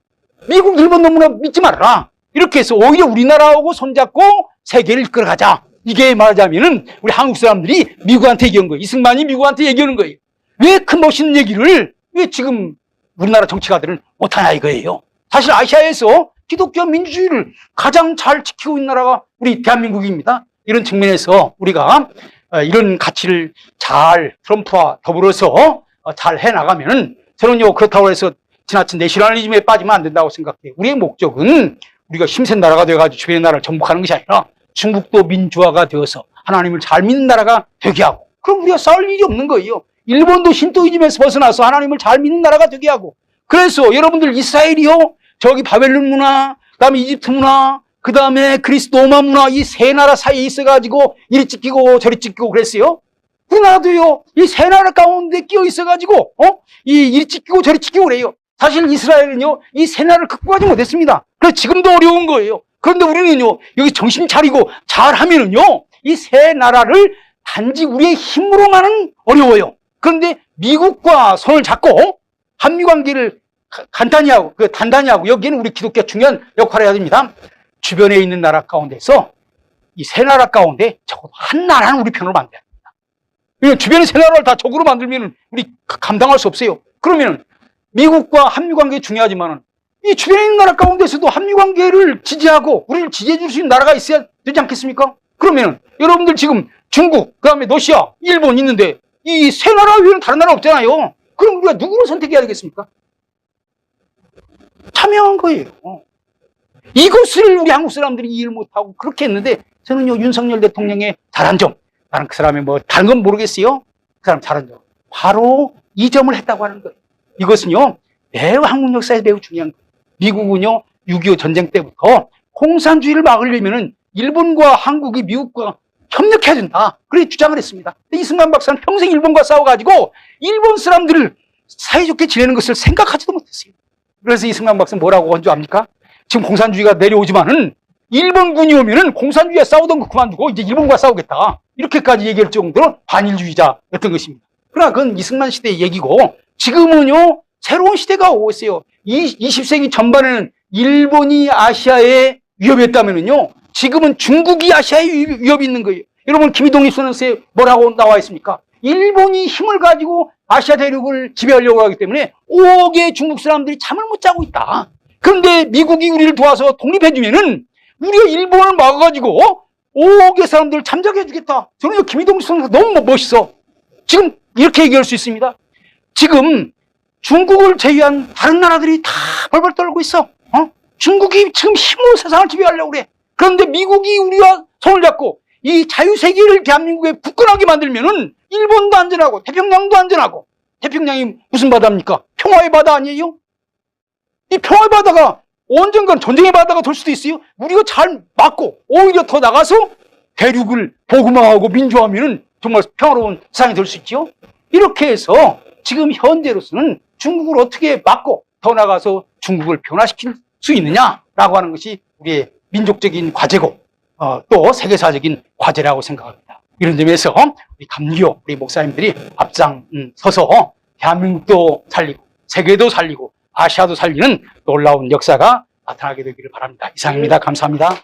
미국, 일본 너무나 믿지 말아라. 이렇게 해서 오히려 우리나라하고 손잡고 세계를 이끌어가자. 이게 말하자면은 우리 한국 사람들이 미국한테 얘기한 거예요. 이승만이 미국한테 얘기하는 거예요. 왜 그 멋있는 얘기를 왜 지금 우리나라 정치가들은 못하냐 이거예요. 사실 아시아에서 기독교 민주주의를 가장 잘 지키고 있는 나라가 우리 대한민국입니다. 이런 측면에서 우리가 이런 가치를 잘 트럼프와 더불어서 잘 해나가면은 저는요 그렇다고 해서 지나친 내셔널리즘에 빠지면 안 된다고 생각해요. 우리의 목적은 우리가 힘센 나라가 되어가지고 주변의 나라를 정복하는 것이 아니라 중국도 민주화가 되어서 하나님을 잘 믿는 나라가 되게 하고 그럼 우리가 싸울 일이 없는 거예요. 일본도 신토이즘에서 벗어나서 하나님을 잘 믿는 나라가 되게 하고 그래서 여러분들 이스라엘이요 저기 바벨론 문화 그 다음에 이집트 문화 그 다음에 그리스 로마 문화 이 세 나라 사이에 있어가지고 이리 찢기고 저리 찢기고 그랬어요. 우리나라도요 이 세 나라 가운데 끼어 있어가지고 이리 찢기고 저리 찢기고 그래요. 사실 이스라엘은요 이 세 나라를 극복하지 못했습니다. 그래서 지금도 어려운 거예요. 그런데 우리는요 여기 정신 차리고 잘하면은요 이 세 나라를 단지 우리의 힘으로만은 어려워요. 그런데 미국과 손을 잡고 한미 관계를 단단히 하고 여기에는 우리 기독교가 중요한 역할을 해야 됩니다. 주변에 있는 나라 가운데서 이 세 나라 가운데 적어도 한 나라는 우리 편으로 만들어야 됩니다. 왜냐면 주변에 세 나라를 다 적으로 만들면 우리 감당할 수 없어요. 그러면 미국과 한미 관계 중요하지만 이 주변에 있는 나라 가운데서도 한미 관계를 지지하고 우리를 지지해 줄 수 있는 나라가 있어야 되지 않겠습니까? 그러면 여러분들 지금 중국, 그 다음에 러시아, 일본 있는데 이 세 나라 외에는 다른 나라 없잖아요. 그럼 우리가 누구를 선택해야 되겠습니까? 참여한 거예요. 이것을 우리 한국 사람들이 이해를 못하고 그렇게 했는데 저는요 윤석열 대통령의 잘한 점 나는 그 사람이 뭐 다른 건 모르겠어요. 그 사람 잘한 점 바로 이 점을 했다고 하는 거예요. 이것은요 매우 한국 역사에 매우 중요한 거예요. 미국은요 6.25 전쟁 때부터 공산주의를 막으려면은 일본과 한국이 미국과 협력해야 된다. 그렇게 주장을 했습니다. 근데 이승만 박사는 평생 일본과 싸워가지고 일본 사람들을 사이좋게 지내는 것을 생각하지도 못했어요. 그래서 이승만 박사는 뭐라고 한 줄 압니까? 지금 공산주의가 내려오지만은 일본군이 오면은 공산주의와 싸우던 거 그만두고 이제 일본과 싸우겠다. 이렇게까지 얘기할 정도로 반일주의자였던 것입니다. 그러나 그건 이승만 시대의 얘기고 지금은요, 새로운 시대가 오고 있어요. 20세기 전반에는 일본이 아시아에 위협했다면은요, 지금은 중국이 아시아에 위협이 있는 거예요. 여러분, 김이동립 선생에 뭐라고 나와 있습니까? 일본이 힘을 가지고 아시아 대륙을 지배하려고 하기 때문에 5억의 중국 사람들이 잠을 못 자고 있다. 그런데 미국이 우리를 도와서 독립해주면은 우리가 일본을 막아가지고 5억의 사람들을 잠자게 해주겠다. 저는 김이동립 선생가 너무 멋있어. 지금 이렇게 얘기할 수 있습니다. 지금 중국을 제외한 다른 나라들이 다 벌벌 떨고 있어. 중국이 지금 힘으로 세상을 지배하려고 그래. 그런데 미국이 우리와 손을 잡고 이 자유세계를 대한민국에 굳건하게 만들면은 일본도 안전하고 태평양도 안전하고. 태평양이 무슨 바다입니까? 평화의 바다 아니에요? 이 평화의 바다가 언젠간 전쟁의 바다가 될 수도 있어요. 우리가 잘 막고 오히려 더 나가서 대륙을 보호하고 민주화하면은 정말 평화로운 세상이 될 수 있죠. 이렇게 해서 지금 현재로서는 중국을 어떻게 막고 더 나가서 중국을 변화시킬 수 있느냐라고 하는 것이 우리의 민족적인 과제고 또 세계사적인 과제라고 생각합니다. 이런 점에서 우리 감리교 우리 목사님들이 앞장서서 대한민국도 살리고 세계도 살리고 아시아도 살리는 놀라운 역사가 나타나게 되기를 바랍니다. 이상입니다. 감사합니다.